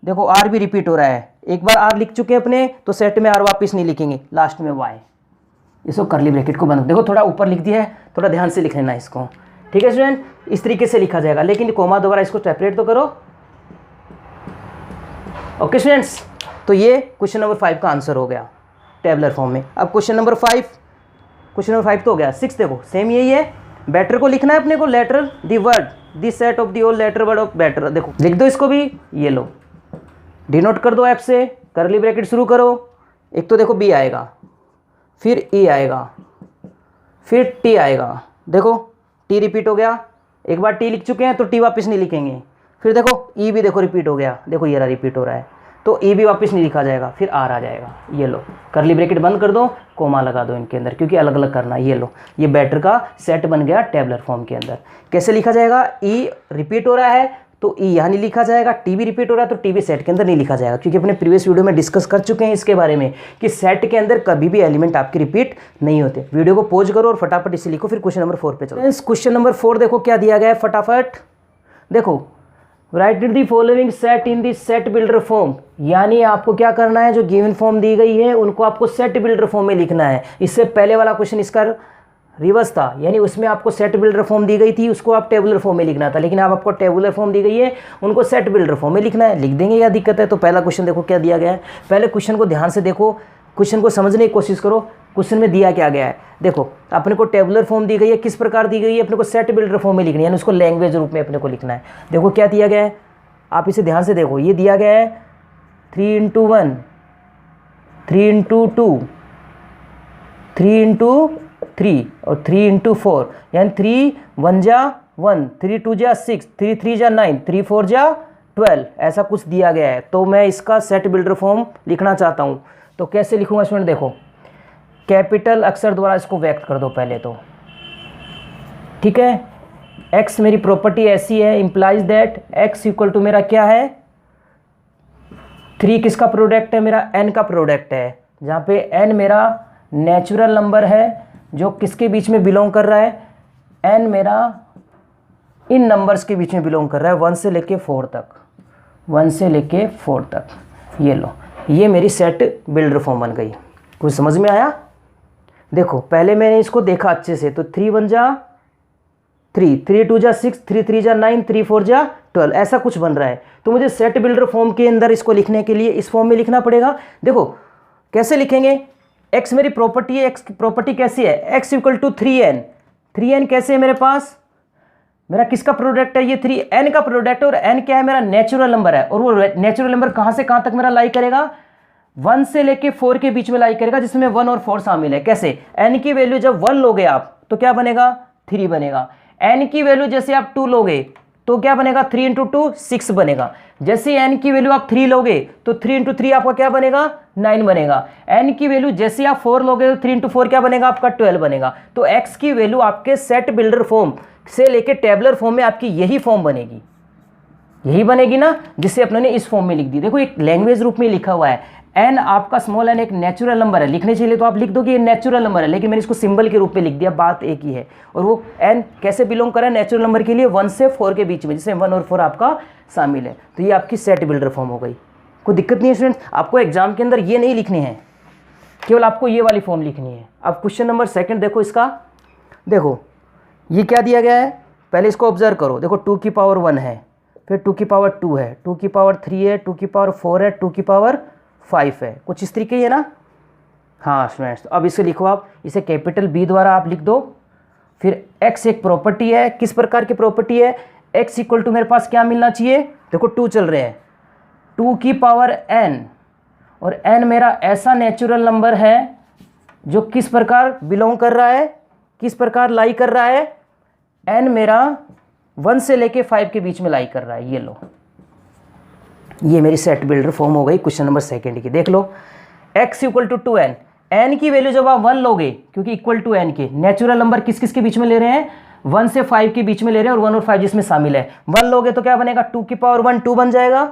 देखो आर भी रिपीट हो रहा है, एक बार आर लिख चुके हैं अपने, तो सेट में आर वापस नहीं लिखेंगे। लास्ट में वाई, इसको करली ब्रैकेट को बंद, देखो थोड़ा ऊपर लिख दिया है, थोड़ा ध्यान से लिख लेना इसको। ठीक है स्टूडेंट, इस तरीके से लिखा जाएगा, लेकिन कोमा दोबारा इसको सेपरेट तो करो। ओके स्टूडेंट्स, तो ये क्वेश्चन नंबर 5 का आंसर हो गया टेबुलर फॉर्म में। अब क्वेश्चन नंबर 5 तो हो गया। 6 देखो सेम यही है, बेटर को लिखना है अपने को, letter the word the set of the all letter word of better. देखो लिख दो इसको भी, ये लो डिनोट कर दो ऐप से, करली ब्रैकेट शुरू करो। एक तो देखो बी आएगा, फिर ई आएगा, फिर टी आएगा, देखो टी रिपीट हो गया, एक बार टी लिख चुके हैं तो टी वापस नहीं लिखेंगे। फिर देखो ई भी देखो रिपीट हो गया, देखो ये रहा रिपीट हो रहा है, तो ई भी वापस नहीं लिखा जाएगा, फिर आर आ जाएगा। ये लो करली ब्रैकेट बंद कर दो, कोमा लगा दो इनके अंदर, क्योंकि अलग अलग करना है। ये लो, ये बेटर का सेट बन गया टेबुलर फॉर्म के अंदर। कैसे लिखा जाएगा? ई रिपीट हो रहा है तो ई यहाँ नहीं लिखा जाएगा, टी भी रिपीट हो रहा है तो टी भी सेट के अंदर नहीं लिखा जाएगा, क्योंकि अपने प्रीवियस वीडियो में डिस्कस कर चुके हैं इसके बारे में कि सेट के अंदर कभी भी एलिमेंट आपके रिपीट नहीं होते। वीडियो को पॉज करो और फटाफट इसे लिखो, फिर क्वेश्चन नंबर 4 पे चलो। क्वेश्चन नंबर 4 देखो क्या दिया गया है, फटाफट देखो, right the following set in the set builder form, यानी आपको क्या करना है, जो गिवन फॉर्म दी गई है उनको आपको सेट बिल्डर फॉर्म में लिखना है। इससे पहले वाला क्वेश्चन इसका रिवर्स था, यानी उसमें आपको सेट बिल्डर फॉर्म दी गई थी, उसको आप टेबुलर फॉर्म में लिखना था, लेकिन अब आपको टेबुलर फॉर्म दी गई है, उनको सेट बिल्डर फॉर्म में लिखना है। लिख देंगे, क्या दिक्कत है? तो पहला क्वेश्चन देखो क्या दिया गया है, पहले क्वेश्चन को ध्यान से देखो, क्वेश्चन को समझने की कोशिश करो। क्वेश्चन में दिया क्या गया है, देखो अपने को टेबुलर फॉर्म दी गई है, किस प्रकार दी गई है, अपने को सेट बिल्डर फॉर्म में लिखनी है, यानी उसको लैंग्वेज रूप में अपने को लिखना है। देखो क्या दिया गया है, आप इसे ध्यान से देखो, ये दिया गया है 3 × 1, 3 × 2, 3 × 3 और 3 × 4, यानी 3 1 जा 1, 3 2 जा 6, 3 3 जा 9, 3 4 जा 12, ऐसा कुछ दिया गया है। तो मैं इसका सेट बिल्डर फॉर्म लिखना चाहता हूँ, तो कैसे लिखूँगा स्टूडेंट? देखो कैपिटल अक्षर द्वारा इसको व्यक्त कर दो पहले तो, ठीक है। x मेरी प्रॉपर्टी ऐसी है, implies that x equal to मेरा क्या है, 3 किसका प्रोडक्ट है, मेरा n का प्रोडक्ट है, जहाँ पे n मेरा नेचुरल नंबर है जो किसके बीच में बिलोंग कर रहा है, n मेरा इन नंबर्स के बीच में बिलोंग कर रहा है 1 से लेके 4 तक, 1 से लेके 4 तक। ये लो, ये मेरी सेट बिल्डर फॉर्म बन गई। कुछ समझ में आया? देखो पहले मैंने इसको देखा अच्छे से, तो 3 1 जा 3, 3 2 जा 6, 3 3 जा 9, 3 4 जा 12, ऐसा कुछ बन रहा है। तो मुझे सेट बिल्डर फॉर्म के अंदर इसको लिखने के लिए इस फॉर्म में लिखना पड़ेगा। देखो कैसे लिखेंगे, x मेरी प्रॉपर्टी है, x की प्रॉपर्टी कैसी है, x equal to 3n, 3n कैसे है मेरे पास, मेरा किसका प्रोडक्ट है, ये 3n का प्रोडक्ट है, और n क्या है, मेरा नेचुरल नंबर है, और वो नेचुरल नंबर कहाँ से कहाँ तक मेरा लाई करेगा, 1 से लेके 4 के बीच में लाई करेगा, जिसमें 1 और 4 शामिल है। कैसे, n की वैल्यू जब 1 लोगे आप तो क्या बनेगा, 3 बनेगा, n की वैल्यू जैसे आप 2 लोगे तो क्या बनेगा 3 इंटू 2 6 बनेगा। जैसे n की वैल्यू आप 3 लोगे तो 3 इंटू 3 आपका क्या बनेगा 9 बनेगा। n की वैल्यू जैसे आप 4 लोगे तो 3 इंटू 4 क्या बनेगा आपका 12 बनेगा। तो x की वैल्यू आपके सेट बिल्डर फॉर्म से लेके टेबलर फॉर्म में आपकी यही फॉर्म बनेगी, यही बनेगी ना, जिससे अपने ने इस फॉर्म में लिख दी। देखो एक लैंग्वेज रूप में लिखा हुआ है। n आपका स्मॉल n एक नेचुरल नंबर है, लिखने चाहिए तो आप लिख दो कि ये नेचुरल नंबर है, लेकिन मैंने इसको सिंबल के रूप में लिख दिया, बात एक ही है। और वो n कैसे बिलोंग कर रहा है नेचुरल नंबर के लिए 1 से 4 के बीच में, जिसमें 1 और 4 आपका शामिल है। तो ये आपकी सेट बिल्डर फॉर्म हो गई। कोई दिक्कत नहीं है स्टूडेंट्स, आपको एग्जाम के अंदर ये नहीं लिखनी है, केवल आपको ये वाली फॉर्म लिखनी है। अब क्वेश्चन नंबर 2 देखो, इसका देखो ये क्या दिया गया है, पहले इसको ऑब्जर्व करो। देखो 2 की पावर 1 है, फिर 2 की पावर 2 है, 2 की पावर 3 है, 2 की पावर 4 है, 2 की पावर 5 है, कुछ इस तरीके है ना। हाँ स्टूडेंट्स, तो अब इसे लिखो आप, इसे कैपिटल B द्वारा आप लिख दो। फिर x एक प्रॉपर्टी है, किस प्रकार की प्रॉपर्टी है, x इक्वल टू मेरे पास क्या मिलना चाहिए, देखो 2 चल रहे हैं, 2 की पावर n, और n मेरा ऐसा नेचुरल नंबर है जो किस प्रकार बिलोंग कर रहा है, किस प्रकार लाई कर रहा है, n मेरा 1 से लेके 5 के बीच में लाई कर रहा है। ये लो, ये मेरी सेट बिल्डर फॉर्म हो गई क्वेश्चन नंबर 2 की। देख लो x equal to 2n, n की वैल्यू जब आप 1 लोगे, क्योंकि इक्वल टू n के नेचुरल नंबर किस किस के बीच में ले रहे हैं, 1 से 5 के बीच में ले रहे हैं, और 1 और 5 जिसमें शामिल है। 1 लोगे तो क्या बनेगा 2 की पावर 1 2 बन जाएगा,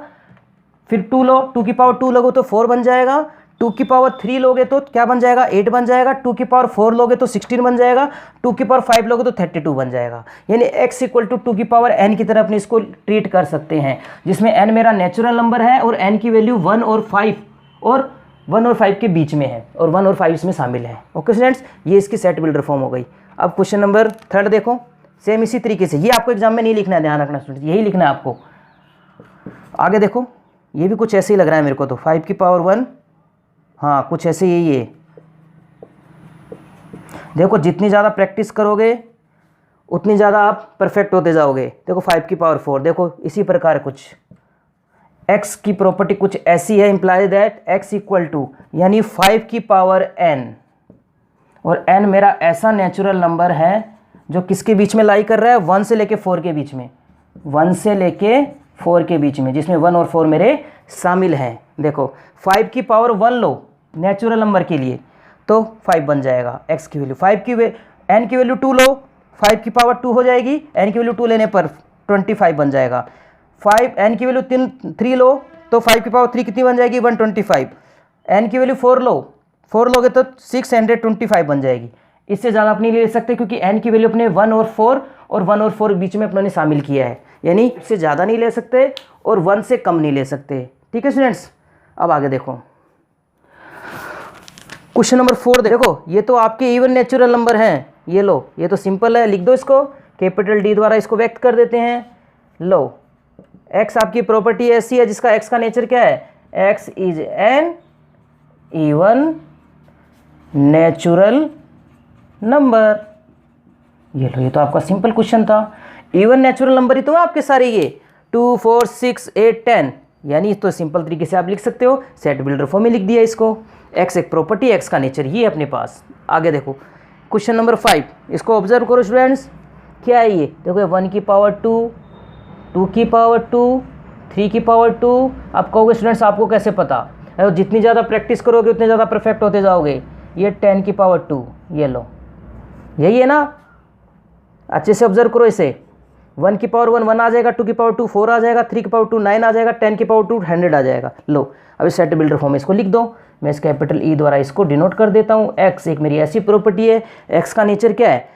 फिर 2 लो, 2 की पावर 2 लोगे तो 4 बन जाएगा, 2 की पावर 3 लोगे तो क्या बन जाएगा 8 बन जाएगा, 2 की पावर 4 लोगे तो 16 बन जाएगा, 2 की पावर 5 लोगे तो 32 बन जाएगा। यानी x इक्वल टू 2 की पावर n की तरह अपने इसको ट्रीट कर सकते हैं, जिसमें n मेरा नेचुरल नंबर है और n की वैल्यू 1 और 5 के बीच में है, और 1 और 5 इसमें शामिल है। ओके स्टूडेंट्स, ये इसकी सेट बिल्डर फॉर्म हो गई। अब क्वेश्चन नंबर 3 देखो, सेम इसी तरीके से, ये आपको एग्जाम में नहीं लिखना है, ध्यान रखना स्टूडेंट्स, यही लिखना है आपको। आगे देखो, ये भी कुछ ऐसे ही लग रहा है मेरे को, तो 5 की पावर 1, हाँ कुछ ऐसे ही है। देखो जितनी ज़्यादा प्रैक्टिस करोगे उतनी ज़्यादा आप परफेक्ट होते जाओगे। देखो 5 की पावर 4, देखो इसी प्रकार कुछ x की प्रॉपर्टी कुछ ऐसी है, imply that x equal to, यानी 5 की पावर n, और n मेरा ऐसा नेचुरल नंबर है जो किसके बीच में लाई कर रहा है, 1 से लेके 4 के बीच में, 1 से लेके 4 के बीच में, जिसमें 1 और 4 मेरे शामिल हैं। देखो 5 की पावर 1 लो नेचुरल नंबर के लिए तो 5 बन जाएगा x की वैल्यू, n की वैल्यू 2 लो, 5 की पावर 2 हो जाएगी, n की वैल्यू 2 लेने पर 25 बन जाएगा। n की वैल्यू 3 लो तो 5 की पावर 3 कितनी बन जाएगी 125, n की वैल्यू 4 लो, 4 लोगे तो 625 बन जाएगी। इससे ज़्यादा आप नहीं ले सकते, क्योंकि n की वैल्यू अपने 1 और 4 बीच में अपने शामिल किया है, यानी इससे ज़्यादा नहीं ले सकते और 1 से कम नहीं ले सकते। ठीक है स्टूडेंट्स, अब आगे देखो क्वेश्चन नंबर 4 देखो, ये तो आपके इवन नेचुरल नंबर हैं, ये लो, ये तो सिंपल है, लिख दो इसको, कैपिटल D द्वारा इसको व्यक्त कर देते हैं। लो x आपकी प्रॉपर्टी ऐसी है जिसका x का नेचर क्या है, x is an even natural number. ये लो, ये तो आपका सिंपल क्वेश्चन था, इवन नेचुरल नंबर ही तो है आपके सारे, ये 2 4 6 8 10, यानी तो सिंपल तरीके से आप लिख सकते हो, सेट बिल्डर फॉर्म में लिख दिया इसको। x एक प्रॉपर्टी, x का नेचर ये अपने पास। आगे देखो क्वेश्चन नंबर 5, इसको ऑब्जर्व करो स्टूडेंट्स, क्या है ये, देखो 1 की पावर 2, 2 की पावर 2, 3 की पावर 2। आप कहोगे स्टूडेंट्स आपको कैसे पता, जितनी ज़्यादा प्रैक्टिस करोगे उतने ज़्यादा परफेक्ट होते जाओगे। ये 10 की पावर 2, ये लो, यही है ना, अच्छे से ऑब्जर्व करो इसे। 1 की पावर 1 आ जाएगा, 2 की पावर 2 4 आ जाएगा, 3 की पावर 2 9 आ जाएगा, 10 की पावर 2 100 आ जाएगा। लो अभी सेट बिल्डर फॉर्म इसको लिख दो, मैं इस कैपिटल E द्वारा इसको डिनोट कर देता हूँ। x एक मेरी ऐसी प्रॉपर्टी है, x का नेचर क्या है,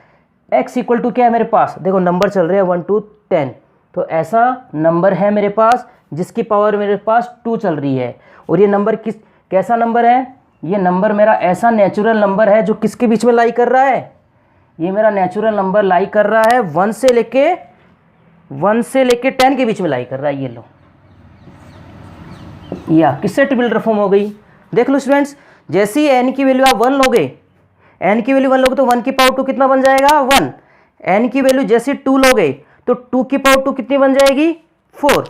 x इक्वल टू क्या है मेरे पास, देखो नंबर चल रहे हैं 1 to 10, तो ऐसा नंबर है मेरे पास जिसकी पावर मेरे पास 2 चल रही है। और ये नंबर कैसा नंबर है, ये नंबर मेरा ऐसा नेचुरल नंबर है जो किसके बीच में लाई कर रहा है, ये मेरा नेचुरल नंबर लाई कर रहा है 1 से लेके 10 के बीच में लाई कर रहा है। ये लो, या किस सेट बिल्डर फॉर्म हो गई। देख लो स्टूडेंट्स, जैसे ही n की वैल्यू आप 1 लोगे, n की वैल्यू 1 लोगे तो 1 की पावर 2 कितना बन जाएगा 1, n की वैल्यू जैसे 2 लोगे तो 2 की पावर 2 कितनी बन जाएगी 4,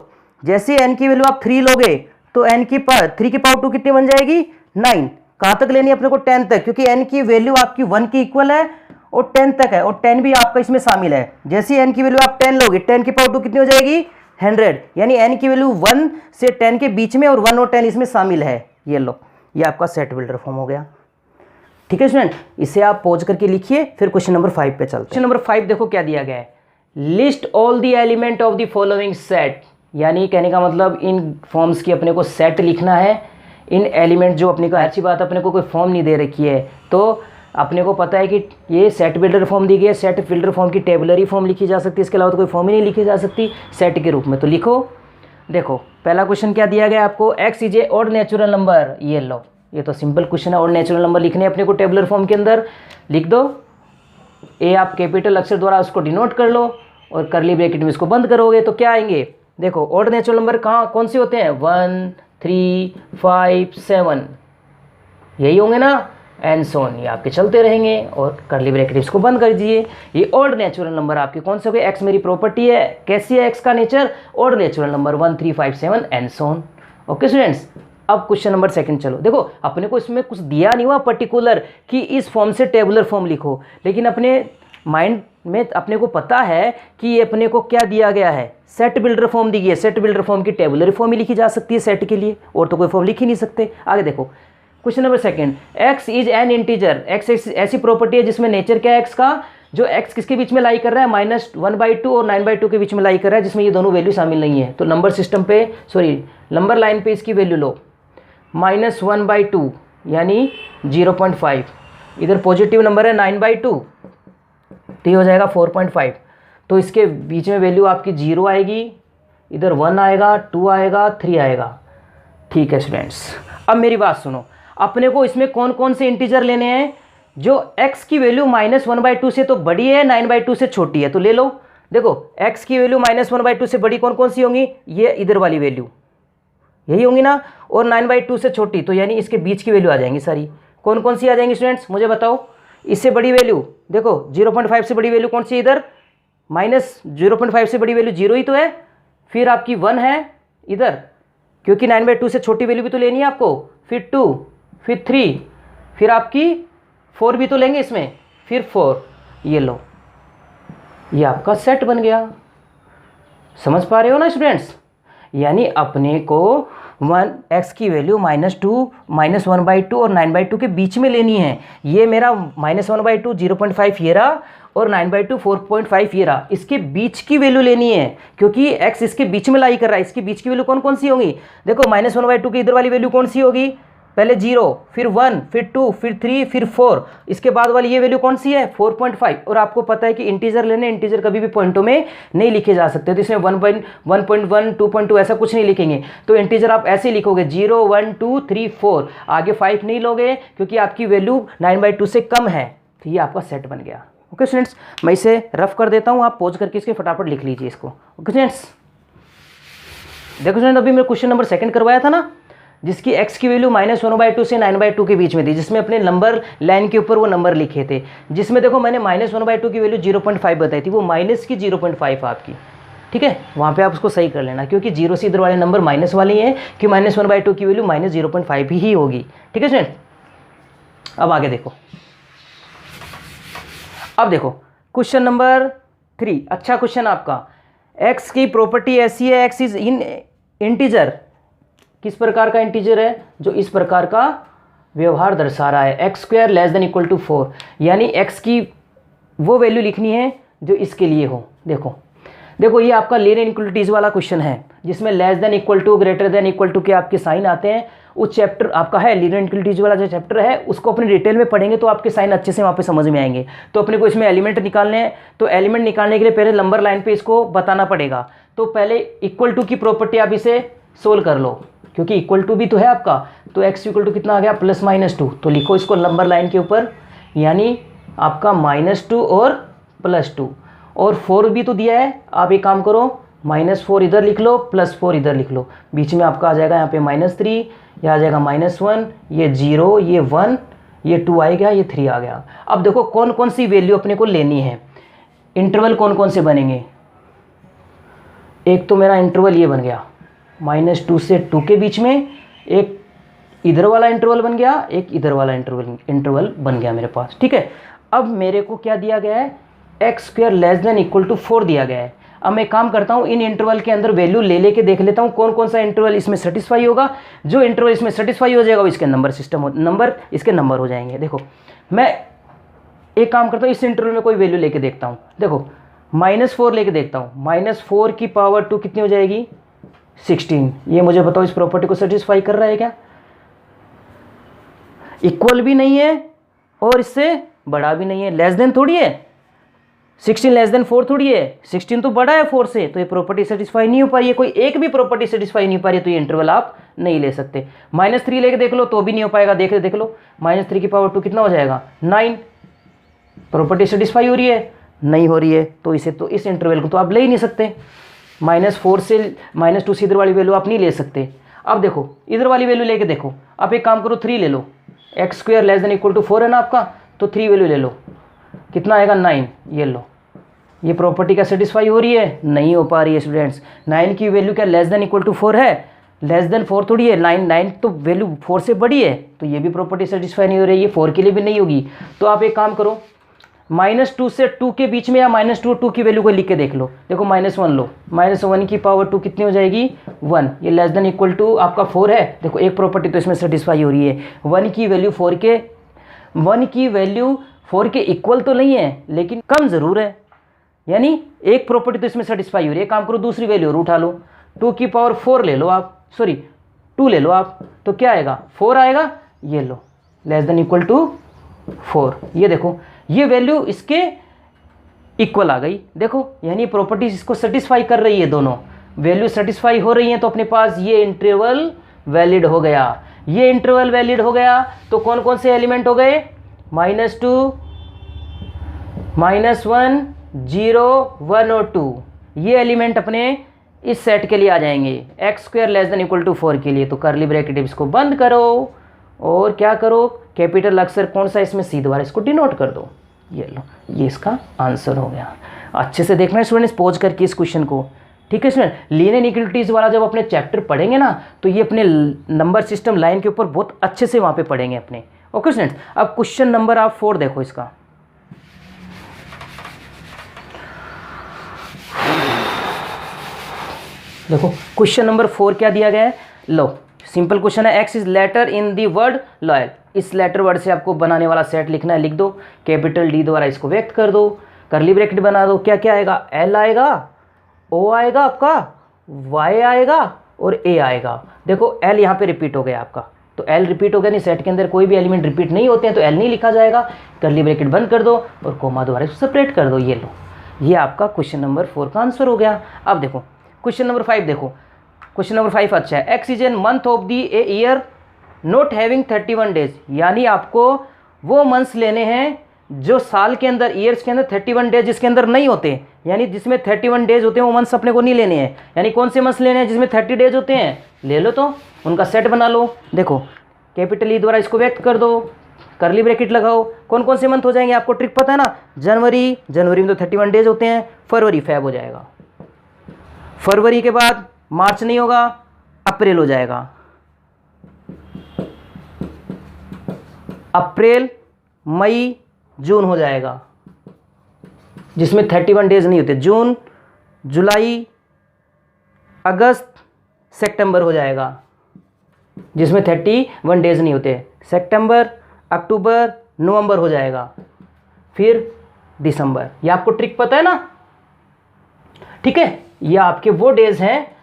जैसे n की वैल्यू आप 3 लोगे तो 3 की पावर 2 कितनी बन जाएगी 9। कहाँ तक लेनी है अपने को 10 तक, क्योंकि n की वैल्यू आपकी 1 की इक्वल है और 10 तक है, और 10 भी आपका इसमें शामिल है। जैसे n की वैल्यू आप 10 लोगे, 10 की पावर 2 कितनी हो जाएगी 100, यानी n की वैल्यू 1 से 10 के बीच में और 1 और 10 इसमें शामिल है। ये लो, ये आपका सेट बिल्डर फॉर्म हो गया। ठीक है स्टूडेंट, इसे आप पॉज करके लिखिए, फिर क्वेश्चन नंबर 5 पे चलते हैं। क्वेश्चन नंबर 5 देखो क्या दिया गया है, list all the element of the following set, यानी कहने का मतलब इन फॉर्म्स की अपने को सेट लिखना है। इन एलिमेंट जो अपने को, अच्छी बात अपने को कोई फॉर्म नहीं दे रखी है, तो अपने को पता है कि ये सेट बिल्डर फॉर्म दी गई है। सेट बिल्डर फॉर्म की टेबलरी फॉर्म लिखी जा सकती है, इसके अलावा तो कोई फॉर्म ही नहीं लिखी जा सकती सेट के रूप में। तो लिखो, देखो पहला क्वेश्चन क्या दिया गया आपको, x is A odd natural number. ये लो, ये तो सिंपल क्वेश्चन है, ऑड नेचुरल नंबर लिखने अपने को टेबलर फॉर्म के अंदर। लिख दो, ए आप कैपिटल अक्षर द्वारा उसको डिनोट कर लो और करली ब्रैकेट में इसको बंद करोगे तो क्या आएंगे, देखो ऑड नेचुरल नंबर कहाँ कौन से होते हैं, 1 3 5 7, यही होंगे ना, एंड सो ऑन, ये आपके चलते रहेंगे और करली ब्रैकेट इसको बंद कर दीजिए। ये ऑड नेचुरल नंबर आपके कौन से हो गए, एक्स मेरी प्रॉपर्टी है, कैसी है एक्स का nature, odd natural number 1 3 5 7 and so on. Okay students, अब क्वेश्चन नंबर 2 चलो। देखो अपने को इसमें कुछ दिया नहीं हुआ पर्टिकुलर कि इस फॉर्म से टेबुलर फॉर्म लिखो, लेकिन अपने माइंड में अपने को पता है कि ये अपने को क्या दिया गया है, सेट बिल्डर फॉर्म दी गई है। सेट बिल्डर फॉर्म की टेबुलर फॉर्म ही लिखी जा सकती है सेट के लिए, और तो कोई फॉर्म लिख ही नहीं सकते। आगे देखो question number 2, x is an integer. X ऐसी प्रॉपर्टी है जिसमें नेचर क्या है एक्स का, जो एक्स किसके बीच में लाई कर रहा है, -1/2 और 9/2 के बीच में लाई कर रहा है, जिसमें ये दोनों वैल्यू शामिल नहीं है। तो नंबर सिस्टम पे, सॉरी नंबर लाइन पे इसकी वैल्यू लो, -1/2 यानी 0.5, इधर पॉजिटिव नंबर है 9/2 तो ये हो जाएगा 4.5। तो इसके बीच में वैल्यू आपकी 0 आएगी, इधर 1 आएगा, 2 आएगा, 3 आएगा। ठीक है स्टूडेंट्स, अब मेरी बात सुनो, अपने को इसमें कौन कौन से इंटीजर लेने हैं जो x की वैल्यू -1/2 से तो बड़ी है, 9/2 से छोटी है, तो ले लो। देखो x की वैल्यू -1/2 से बड़ी कौन कौन सी होंगी, ये इधर वाली वैल्यू यही होंगी ना, और 9/2 से छोटी, तो यानी इसके बीच की वैल्यू आ जाएंगी सारी। कौन कौन सी आ जाएंगी स्टूडेंट्स, मुझे बताओ। इससे बड़ी वैल्यू देखो 0.5 से बड़ी वैल्यू कौन सी है, इधर -0.5 से बड़ी वैल्यू 0 ही तो है, फिर आपकी 1 है इधर, क्योंकि 9/2 से छोटी वैल्यू भी तो लेनी है आपको, फिर 2, फिर 3, फिर आपकी 4 भी तो लेंगे इसमें, फिर 4। ये लो, ये आपका सेट बन गया। समझ पा रहे हो ना स्टूडेंट्स, यानी अपने को x की वैल्यू -2, -1/2 और 9/2 के बीच में लेनी है। ये मेरा -1/2 0.5 ये रहा, और 9/2 4.5 ये रहा, इसके बीच की वैल्यू लेनी है, क्योंकि x इसके बीच में लाई कर रहा है। इसके बीच की वैल्यू कौन कौन सी होंगी, देखो -1/2 की इधर वाली वैल्यू कौन सी होगी, पहले 0, फिर 1, फिर 2, फिर 3, फिर 4, इसके बाद वाली ये वैल्यू कौन सी है 4.5। और आपको पता है कि इंटीजर लेने, इंटीजर कभी भी पॉइंटों में नहीं लिखे जा सकते, तो इसमें 1.1, 2.2 ऐसा कुछ नहीं लिखेंगे। तो इंटीजर आप ऐसे लिखोगे 0 1 2 3 4, आगे 5 नहीं लोगे क्योंकि आपकी वैल्यू 9/2 से कम है। तो ये आपका सेट बन गया। ओके स्टूडेंट्स, मैं इसे रफ कर देता हूँ, आप पॉज करके इसके फटाफट लिख लीजिए इसको। ओके स्टूडेंट्स, देखो स्टूडेंट अभी मैं क्वेश्चन नंबर 2 करवाया था ना, जिसकी x की वैल्यू -1/2 से 9/2 के बीच में थी, जिसमें अपने नंबर लाइन के ऊपर वो नंबर लिखे थे, जिसमें देखो मैंने -1/2 की वैल्यू 0.5 बताई थी, वो माइनस की 0.5 आपकी। ठीक है, वहाँ पे आप उसको सही कर लेना, क्योंकि 0 से इधर वाले नंबर माइनस वाले हैं, कि -1/2 की वैल्यू -0.5 ही होगी। ठीक है स्टूडेंट, अब आगे देखो। अब देखो क्वेश्चन नंबर 3, अच्छा क्वेश्चन आपका। x की प्रॉपर्टी ऐसी है, x इज इन इंटीजर, किस प्रकार का इंटीजर है, जो इस प्रकार का व्यवहार दर्शा रहा है, x² ≤ 4, यानी x की वो वैल्यू लिखनी है जो इसके लिए हो। देखो ये आपका लीनियर इनइक्वालिटीज वाला क्वेश्चन है, जिसमें <= के आपके साइन आते हैं। उस चैप्टर आपका है लीनियर इनइक्वालिटीज वाला जो चैप्टर है, उसको अपने डिटेल में पढ़ेंगे तो आपके साइन अच्छे से वहाँ पे समझ में आएंगे। तो अपने को इसमें एलिमेंट निकालने हैं, तो एलिमेंट निकालने के लिए पहले नंबर लाइन पे इसको बताना पड़ेगा। तो पहले = की प्रॉपर्टी आप इसे सोल्व कर लो, क्योंकि = भी तो है आपका, तो x = कितना आ गया +-2, तो लिखो इसको नंबर लाइन के ऊपर, यानी आपका -2 और +2, और 4 भी तो दिया है। आप एक काम करो, -4 इधर लिख लो, +4 इधर लिख लो, बीच में आपका आ जाएगा यहाँ पे -3, यह आ जाएगा -1, ये 0, ये 1, ये 2 आएगा, ये 3 आ गया। अब देखो कौन कौन सी वैल्यू अपने को लेनी है, इंटरवल कौन कौन से बनेंगे। एक तो मेरा इंटरवल ये बन गया -2 से 2 के बीच में, एक इधर वाला इंटरवल बन गया, एक इधर वाला इंटरवल बन गया मेरे पास। ठीक है, अब मेरे को क्या दिया गया है, X square less than equal to 4 दिया गया है। अब मैं काम करता हूँ, इन इंटरवल के अंदर वैल्यू ले लेके देख लेता हूँ कौन कौन सा इंटरवल इसमें सेटिस्फाई होगा। जो इंटरवल इसमें सेटिस्फाई हो जाएगा वो इसके नंबर इसके नंबर हो जाएंगे। देखो मैं एक काम करता हूँ, इस इंटरवल में कोई वैल्यू लेके देखता हूँ। देखो -4 लेके देखता हूँ, -4 की पावर 2 कितनी हो जाएगी, 16। ये मुझे बताओ इस प्रॉपर्टी को सेटिस्फाई कर रहा है क्या? इक्वल भी नहीं है और इससे बड़ा भी नहीं है, लेस देन थोड़ी है, 16 लेस देन 4 थोड़ी है, 16 तो बड़ा है 4 से, तो ये प्रॉपर्टी सेटिस्फाई नहीं हो पा रही है। कोई एक भी प्रॉपर्टी सेटिस्फाई नहीं हो पा रही है, तो ये इंटरवल आप नहीं ले सकते। -3 लेके देख लो तो भी नहीं हो पाएगा, देख लो -3 की पावर 2 कितना हो जाएगा, 9। प्रॉपर्टी सेटिस्फाई हो रही है, नहीं हो रही है, तो इस इंटरवल को तो आप ले ही नहीं सकते। -4 से -2 से इधर वाली वैल्यू आप नहीं ले सकते। अब देखो इधर वाली वैल्यू लेके देखो, आप एक काम करो 3 ले लो, x square less than equal to 4 है ना आपका, तो 3 वैल्यू ले लो, कितना आएगा 9। ये लो, ये प्रॉपर्टी क्या सेटिस्फाई हो रही है, नहीं हो पा रही है स्टूडेंट्स। 9 की वैल्यू क्या लेस देन इक्वल टू 4 है, लेस देन 4 थोड़ी है, 9 तो वैल्यू 4 से बड़ी है, तो ये भी प्रॉपर्टी सेटिस्फाई नहीं हो रही है, 4 के लिए भी नहीं होगी। तो आप एक काम करो, -2 से 2 के बीच में या -2 2 की वैल्यू को लिख के देख लो। देखो -1 लो, -1 की पावर 2 कितनी हो जाएगी, 1। ये लेस देन इक्वल टू आपका 4 है। देखो एक प्रॉपर्टी तो इसमें सेटिस्फाई हो रही है, 1 की वैल्यू 4 के इक्वल तो नहीं है लेकिन कम ज़रूर है, यानी एक प्रॉपर्टी तो इसमें सेटिस्फाई हो रही है। काम करो दूसरी वैल्यू और उठा लो, 2 की पावर 4 ले लो आप, सॉरी 2 ले लो आप, तो क्या आएगा 4 आएगा। ये लो लेस देन इक्वल टू 4, ये देखो ये वैल्यू इसके इक्वल आ गई। देखो यानी प्रॉपर्टीज इसको सेटिस्फाई कर रही है, दोनों वैल्यू सेटिस्फाई हो रही हैं, तो अपने पास ये इंटरवल वैलिड हो गया। ये इंटरवल वैलिड हो गया तो कौन कौन से एलिमेंट हो गए, -2, -1, 0, 1 और 2, ये एलिमेंट अपने इस सेट के लिए आ जाएंगे, X square less than equal to 4 के लिए। तो कर्ली ब्रैकेट इसको बंद करो और क्या करो, कैपिटल अक्षर कौन सा इसमें, सी द्वारा इसको डिनोट कर दो। ये लो, ये इसका आंसर हो गया। अच्छे से देखना है स्टूडेंट्स, पॉज करके इस क्वेश्चन को, ठीक है स्टूडेंट। लीनियर इनइक्वालिटीज वाला जब अपने चैप्टर पढ़ेंगे ना, तो ये अपने नंबर सिस्टम लाइन के ऊपर बहुत अच्छे से वहाँ पे पढ़ेंगे अपने। ओके स्टूडेंट्स, अब क्वेश्चन नंबर आप 4 देखो इसका। देखो क्वेश्चन नंबर 4 क्या दिया गया है, लो सिंपल क्वेश्चन है, X is letter in the word loyal. इस लेटर वर्ड से आपको बनाने वाला सेट लिखना है, लिख दो, कैपिटल डी द्वारा इसको व्यक्त कर दो, कर्ली ब्रैकेट बना दो। क्या क्या आएगा, एल आएगा, ओ आएगा आपका, वाई आएगा और ए आएगा। देखो एल यहाँ पे रिपीट हो गया आपका, तो एल रिपीट हो गया, नहीं सेट के अंदर कोई भी एलिमेंट रिपीट नहीं होते हैं तो एल नहीं लिखा जाएगा। कर्ली ब्रैकेट बंद कर दो और कोमा द्वारा इसको सेपरेट कर दो। ये लो, ये आपका क्वेश्चन नंबर 4 का आंसर हो गया। अब देखो क्वेश्चन नंबर 5 देखो, क्वेश्चन नंबर 5 अच्छा है, X is an month of the a year not having 31 days. यानी आपको वो मंथ्स लेने हैं जो साल के अंदर, ईयर्स के अंदर 31 डेज जिसके अंदर नहीं होते, यानी जिसमें 31 डेज होते हैं वो मंथ्स अपने को नहीं लेने हैं। यानी कौन से मंथ्स लेने हैं, जिसमें 30 डेज होते हैं ले लो, तो उनका सेट बना लो। देखो कैपिटल ई द्वारा इसको व्यक्त कर दो, कर्ली ब्रैकेट लगाओ, कौन कौन से मंथ हो जाएंगे आपको ट्रिक पता है ना, जनवरी में तो 31 डेज होते हैं, फरवरी फेब हो जाएगा, फरवरी के बाद मार्च नहीं होगा, अप्रैल हो जाएगा, अप्रैल मई जून हो जाएगा जिसमें 31 डेज नहीं होते, जून जुलाई अगस्त सितंबर हो जाएगा जिसमें 31 डेज नहीं होते, सितंबर अक्टूबर नवंबर हो जाएगा, फिर दिसंबर। ये आपको ट्रिक पता है ना, ठीक है। ये आपके वो डेज हैं,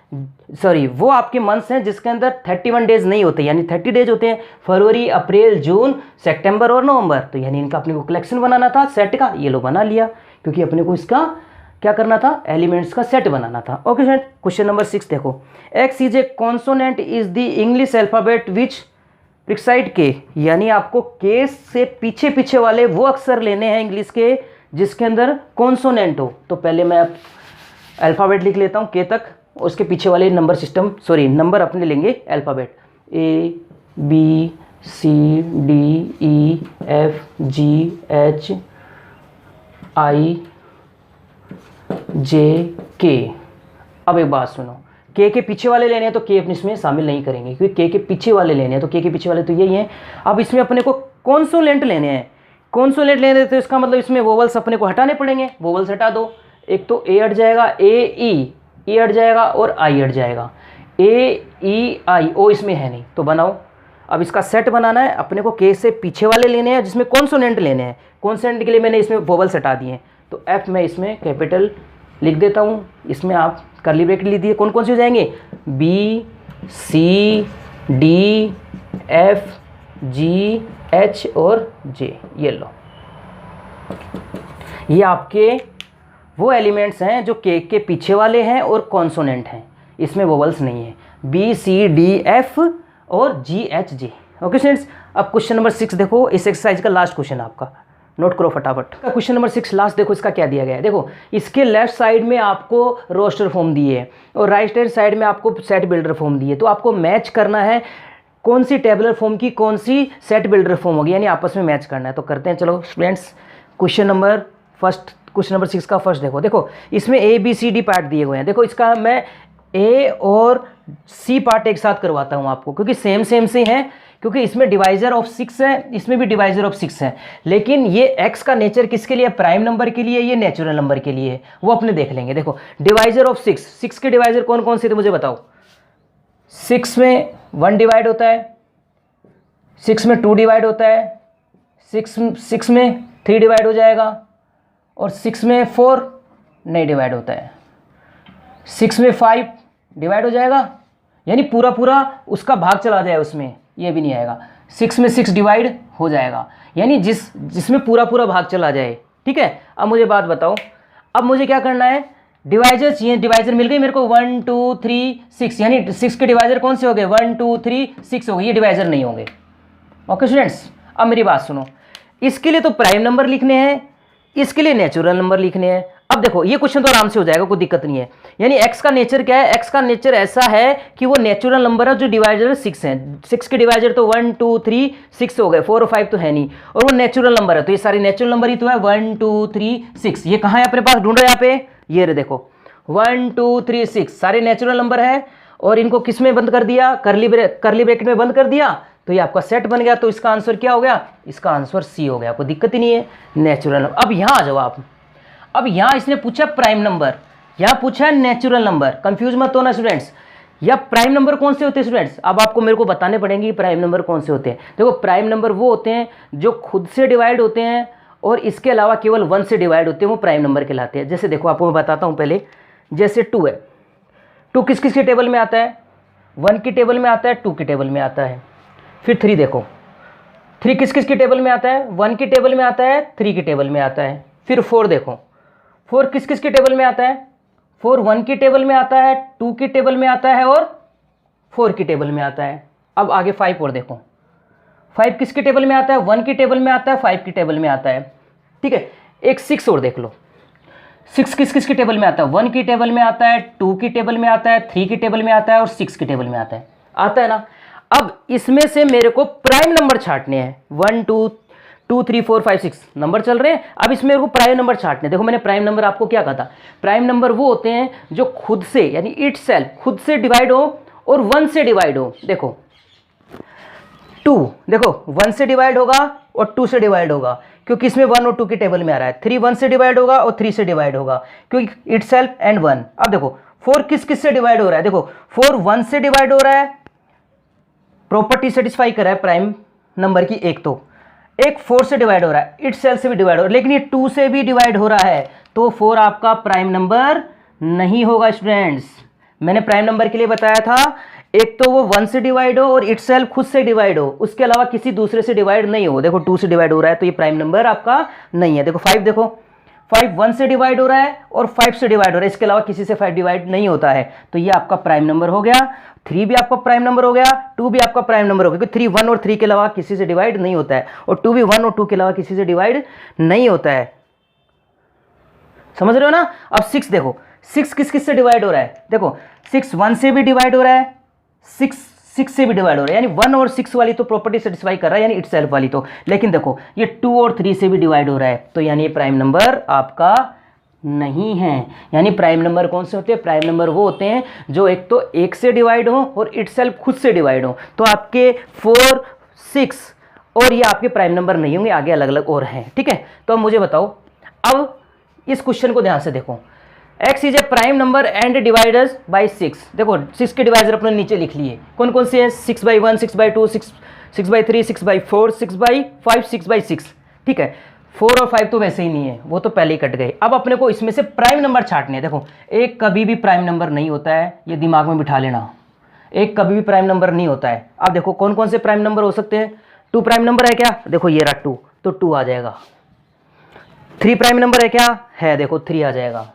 सॉरी वो आपके मंथ्स हैं जिसके अंदर 31 डेज नहीं होते, यानी 30 डेज होते हैं, फरवरी अप्रैल जून सितंबर और नवंबर। तो यानी इनका अपने को कलेक्शन बनाना था सेट का, ये लो बना लिया, क्योंकि अपने को इसका क्या करना था, एलिमेंट्स का सेट बनाना था। ओके फ्रेंड, क्वेश्चन नंबर 6 देखो, x is a consonant is the English alphabet which precedes K. यानी आपको के से पीछे पीछे वाले वो अक्षर लेने हैं इंग्लिश के जिसके अंदर कॉन्सोनेंट हो। तो पहले मैं अल्फ़ाबेट लिख लेता हूँ के तक, उसके पीछे वाले नंबर सिस्टम, सॉरी नंबर अपने लेंगे alphabet, A B C D E F G H I J K. अब एक बात सुनो, के पीछे वाले लेने हैं तो के अपने इसमें शामिल नहीं करेंगे, क्योंकि के पीछे वाले लेने हैं तो के पीछे वाले तो यही हैं। अब इसमें अपने को कॉन्सोनेंट लेने हैं, कॉन्सोनेंट लेने तो इसका मतलब इसमें वोवल्स अपने को हटाने पड़ेंगे, वोवल्स हटा दो। एक तो ए हट जाएगा, ए ई हट जाएगा और आई हट जाएगा, ए ई आई, ओ इसमें है नहीं तो बनाओ। अब इसका सेट बनाना है अपने को, के से पीछे वाले लेने हैं जिसमें कॉन्सोनेंट लेने हैं। कॉन्सोनेंट के लिए मैंने इसमें वोवल्स हटा दिए हैं, तो एफ में इसमें कैपिटल लिख देता हूँ, इसमें आप कर्ली ब्रैकेट लिख दिए। कौन कौन से हो जाएंगे, B C D F G H और जे, ये लो। ये आपके वो एलिमेंट्स हैं जो के पीछे वाले हैं और कॉन्सोनेंट हैं, इसमें वोवल्स नहीं है, बी सी डी एफ और जी एच जे। ओके स्टूडेंट्स, अब क्वेश्चन नंबर 6 देखो, इस एक्सरसाइज का लास्ट क्वेश्चन आपका, नोट करो फटाफट। क्वेश्चन नंबर 6 लास्ट देखो, इसका क्या दिया गया है। देखो इसके लेफ्ट साइड में आपको रोस्टर फॉर्म दिए है और राइट हैंड साइड में आपको सेट बिल्डर फॉर्म दिए, तो आपको मैच करना है कौन सी टेबलर फॉर्म की कौन सी सेट बिल्डर फॉर्म होगी, यानी आपस में मैच करना है। तो करते हैं, चलो स्टूडेंट्स। क्वेश्चन नंबर 6 का फर्स्ट देखो इसमें A B C D part दिए हुए हैं। देखो इसका मैं ए और सी पार्ट एक साथ करवाता हूँ आपको, क्योंकि सेम से हैं, क्योंकि इसमें डिवाइजर ऑफ 6 है, इसमें भी डिवाइजर ऑफ 6 है, लेकिन ये x का नेचर किसके लिए, प्राइम नंबर के लिए, ये नेचुरल नंबर के लिए है, वो अपने देख लेंगे। देखो डिवाइजर ऑफ 6 के डिवाइजर कौन कौन से थे मुझे बताओ। 6 में 1 डिवाइड होता है, 6 में 2 डिवाइड होता है, 6 में 3 डिवाइड हो जाएगा और 6 में 4 नहीं डिवाइड होता है, 6 में 5 डिवाइड हो जाएगा, यानी पूरा उसका भाग चला जाए उसमें, ये भी नहीं आएगा। 6 में 6 डिवाइड हो जाएगा, यानी जिसमें पूरा भाग चला जाए। ठीक है, अब मुझे बात बताओ, अब मुझे क्या करना है, डिवाइजर चाहिए। डिवाइजर मिल गई मेरे को 1 2 3 6, यानी 6 के डिवाइजर कौन से हो गए, 1 2 3 6 हो गए, ये डिवाइजर नहीं होंगे। ओके स्टूडेंट्स, अब मेरी बात सुनो, इसके लिए तो प्राइम नंबर लिखने हैं, इसके लिए नेचुरल नंबर लिखने हैं। अब देखो ये क्वेश्चन तो आराम से हो जाएगा, कोई दिक्कत नहीं है। यानी x का नेचर क्या है, x का नेचर ऐसा है कि वो नेचुरल नंबर है जो डिवाइजर 6 है। 6 के डिवाइजर तो 1 2 3 6 हो गए, 4 और 5 तो है नहीं, और वो नेचुरल नंबर है, तो ये सारे नेचुरल नंबर ही तो है। 1 2 3 6, ये कहाँ है अपने पास, ढूंढो यहाँ पे, ये रे देखो 1 2 3 6 सारे नेचुरल नंबर है, और इनको किस में बंद कर दिया, कर्ली ब्रैकेट में बंद कर दिया, तो ये आपका सेट बन गया। तो इसका आंसर क्या हो गया, इसका आंसर सी हो गया, कोई दिक्कत ही नहीं है, नेचुरल नंबर। अब यहाँ आ जाओ आप, अब यहाँ इसने पूछा प्राइम नंबर, यहाँ पूछा है नेचुरल नंबर, कंफ्यूज मत होना स्टूडेंट्स। या प्राइम नंबर कौन से होते हैं स्टूडेंट्स, अब आपको मेरे को बताने पड़ेंगे प्राइम नंबर कौन से होते हैं। देखो प्राइम नंबर वो होते हैं जो खुद से डिवाइड होते हैं और इसके अलावा केवल 1 से डिवाइड होते हैं, वो प्राइम नंबर कहलाते हैं। जैसे देखो आपको मैं बताता हूँ पहले, जैसे 2 है, 2 किस किस के टेबल में आता है, 1 की टेबल में आता है, 2 की टेबल में आता है। फिर 3 देखो, 3 किस किस के टेबल में आता है, 1 की टेबल में आता है, 3 की टेबल में आता है। फिर 4 देखो, 4 किस किस के टेबल में आता है, 4 1 की टेबल में आता है, 2 की टेबल में आता है और 4 की टेबल में आता है। अब आगे 5 और देखो, 5 किसके टेबल में आता है, 1 की टेबल में आता है, 5 की टेबल में आता है। ठीक है, एक 6 और देख लो, 6 किस किस के टेबल में आता है, 1 की टेबल में आता है, 2 की टेबल में आता है, 3 की टेबल में आता है और 6 की टेबल में आता है ना। अब इसमें से मेरे को प्राइम नंबर छांटने हैं, 1 2 2 3 4 5 6 नंबर चल रहे हैं। अब इसमें मेरे को प्राइम नंबर छांटने, देखो मैंने प्राइम नंबर आपको क्या कहा था, प्राइम नंबर वो होते हैं जो खुद से, यानी इटसेल्फ खुद से डिवाइड हो और 1 से डिवाइड हो। देखो 2 देखो 1 से डिवाइड होगा और 2 से डिवाइड होगा, क्योंकि इसमें 1 और 2 की टेबल में आ रहा है। 3 1 से डिवाइड होगा और 3 से डिवाइड होगा, क्योंकि इटसेल्फ एंड 1। अब देखो 4 किस किस से डिवाइड हो रहा है, देखो 4 1 से डिवाइड हो रहा है, प्रॉपर्टी सेटिस्फाई कर रहा है प्राइम नंबर की, एक 4 से डिवाइड हो रहा है, इटसेल्फ से भी डिवाइड हो रहा है, लेकिन ये 2 से भी डिवाइड हो रहा है, तो 4 आपका प्राइम नंबर नहीं होगा स्टूडेंट्स। मैंने प्राइम नंबर के लिए बताया था, एक तो वो 1 से डिवाइड हो और इटसेल्फ खुद से डिवाइड हो, उसके अलावा किसी दूसरे से डिवाइड नहीं हो। देखो 2 से डिवाइड हो रहा है, तो ये प्राइम नंबर आपका नहीं है। देखो 5 देखो, 5 1 से डिवाइड हो रहा है और 5 से डिवाइड हो रहा है, इसके अलावा किसी से 5 डिवाइड नहीं होता है, तो ये आपका प्राइम नंबर हो गया। 3 भी आपका प्राइम नंबर हो गया, 2 भी आपका प्राइम नंबर हो गया, क्योंकि 3 1 और 3 के अलावा किसी से डिवाइड नहीं होता है, और 2 भी 1 और 2 के अलावा किसी से डिवाइड नहीं होता है। समझ रहे हो ना। अब 6 देखो, 6 किस किस से डिवाइड हो रहा है, देखो 6 1 से भी डिवाइड हो रहा है, 6 से भी डिवाइड हो रहा है, यानी 1 और 6 वाली तो प्रॉपर्टी सेटिस्फाई कर रहा है, यानी इटसेल्फ वाली तो। लेकिन देखो ये 2 और 3 से भी डिवाइड हो रहा है, तो यानी ये प्राइम नंबर आपका नहीं है। यानी प्राइम नंबर कौन से होते हैं, प्राइम नंबर वो होते हैं जो एक तो 1 से डिवाइड हो और इटसेल्फ खुद से डिवाइड हो। तो आपके 4 6 और ये आपके प्राइम नंबर नहीं होंगे, आगे अलग अलग और हैं, ठीक है। तो अब मुझे बताओ, अब इस क्वेश्चन को ध्यान से देखो, x is A prime number and dividers by 6। देखो 6 के डिवाइजर अपने नीचे लिख लिए, कौन कौन से हैं, 6/1, 6/2, 6/3, 6/4, 6/5, 6/6, ठीक है। 4 और 5 तो वैसे ही नहीं है, वो तो पहले ही कट गए। अब अपने को इसमें से प्राइम नंबर छांटने हैं। देखो एक कभी भी प्राइम नंबर नहीं होता है, ये दिमाग में बिठा लेना, एक कभी भी प्राइम नंबर नहीं होता है। अब देखो कौन कौन से प्राइम नंबर हो सकते हैं, 2 प्राइम नंबर है क्या, देखो ये रहा 2, तो 2 आ जाएगा। 3 प्राइम नंबर है क्या, है, देखो 3 आ जाएगा।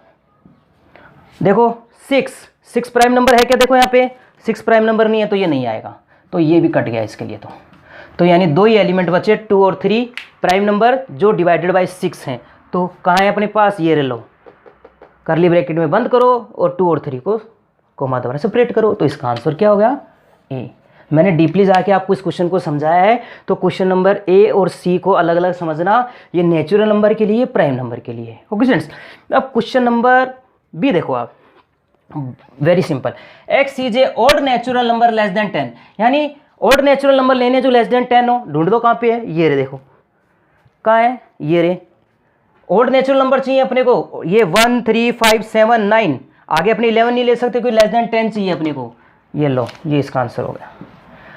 देखो 6 प्राइम नंबर है क्या, देखो यहाँ पे 6 प्राइम नंबर नहीं है, तो ये नहीं आएगा, तो ये भी कट गया इसके लिए। तो यानी 2 ही एलिमेंट बचे, 2 और 3 प्राइम नंबर जो डिवाइडेड बाय 6 हैं। तो कहाँ है अपने पास, ये लो, करली ब्रैकेट में बंद करो और 2 और 3 को कोमा द्वारा सेपरेट करो, तो इसका आंसर क्या हो गया, ए। मैंने डीपली जाके आपको इस क्वेश्चन को समझाया है, तो क्वेश्चन नंबर ए और सी को अलग अलग समझना, ये नेचुरल नंबर के लिए, प्राइम नंबर के लिए। ओके स्टूडेंट्स, अब क्वेश्चन नंबर बी देखो आप, very simple, x is A odd natural number less than 10, यानी ऑड नेचुरल नंबर लेने जो लेस देन 10 हो, ढूंढ दो कहाँ पे है, ये रे, देखो कहाँ है, ये रे। ऑड नेचुरल नंबर चाहिए अपने को, ये 1, 3, 5, 7, 9, आगे अपने 11 नहीं ले सकते, कोई लेस देन 10 चाहिए अपने को, ये लो, ये इसका आंसर हो गया।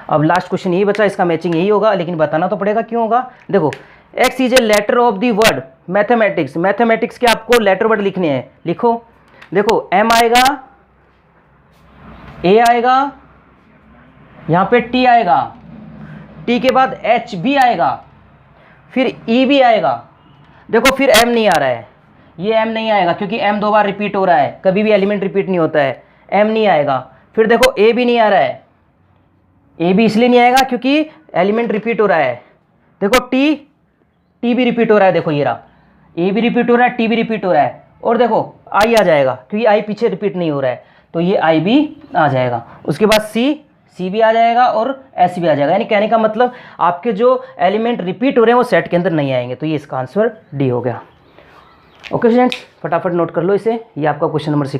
अब लास्ट क्वेश्चन यही बचा, इसका मैचिंग यही होगा, लेकिन बताना तो पड़ेगा क्यों होगा। देखो x is a letter of the word mathematics, mathematics के आपको लेटर वर्ड लिखने हैं, लिखो। देखो एम आएगा, ए आएगा, यहाँ पे टी आएगा, टी के बाद एच भी आएगा, फिर ई भी आएगा। देखो फिर एम नहीं आ रहा है, ये एम नहीं आएगा क्योंकि एम 2 बार रिपीट हो रहा है, कभी भी एलिमेंट रिपीट नहीं होता है, एम नहीं आएगा। फिर देखो ए भी नहीं आ रहा है, ए भी इसलिए नहीं आएगा क्योंकि एलिमेंट रिपीट हो रहा है। देखो टी भी रिपीट हो रहा है, देखो ये रहा, ए भी रिपीट हो रहा है, टी भी रिपीट हो रहा है, और देखो आई आ जाएगा क्योंकि आई पीछे रिपीट नहीं हो रहा है, तो ये आई भी आ जाएगा। उसके बाद सी भी आ जाएगा और एस भी आ जाएगा, यानी कहने का मतलब आपके जो एलिमेंट रिपीट हो रहे हैं वो सेट के अंदर नहीं आएंगे, तो ये इसका आंसर डी हो गया। ओके स्टूडेंट्स, फटाफट नोट कर लो इसे, ये आपका क्वेश्चन नंबर 6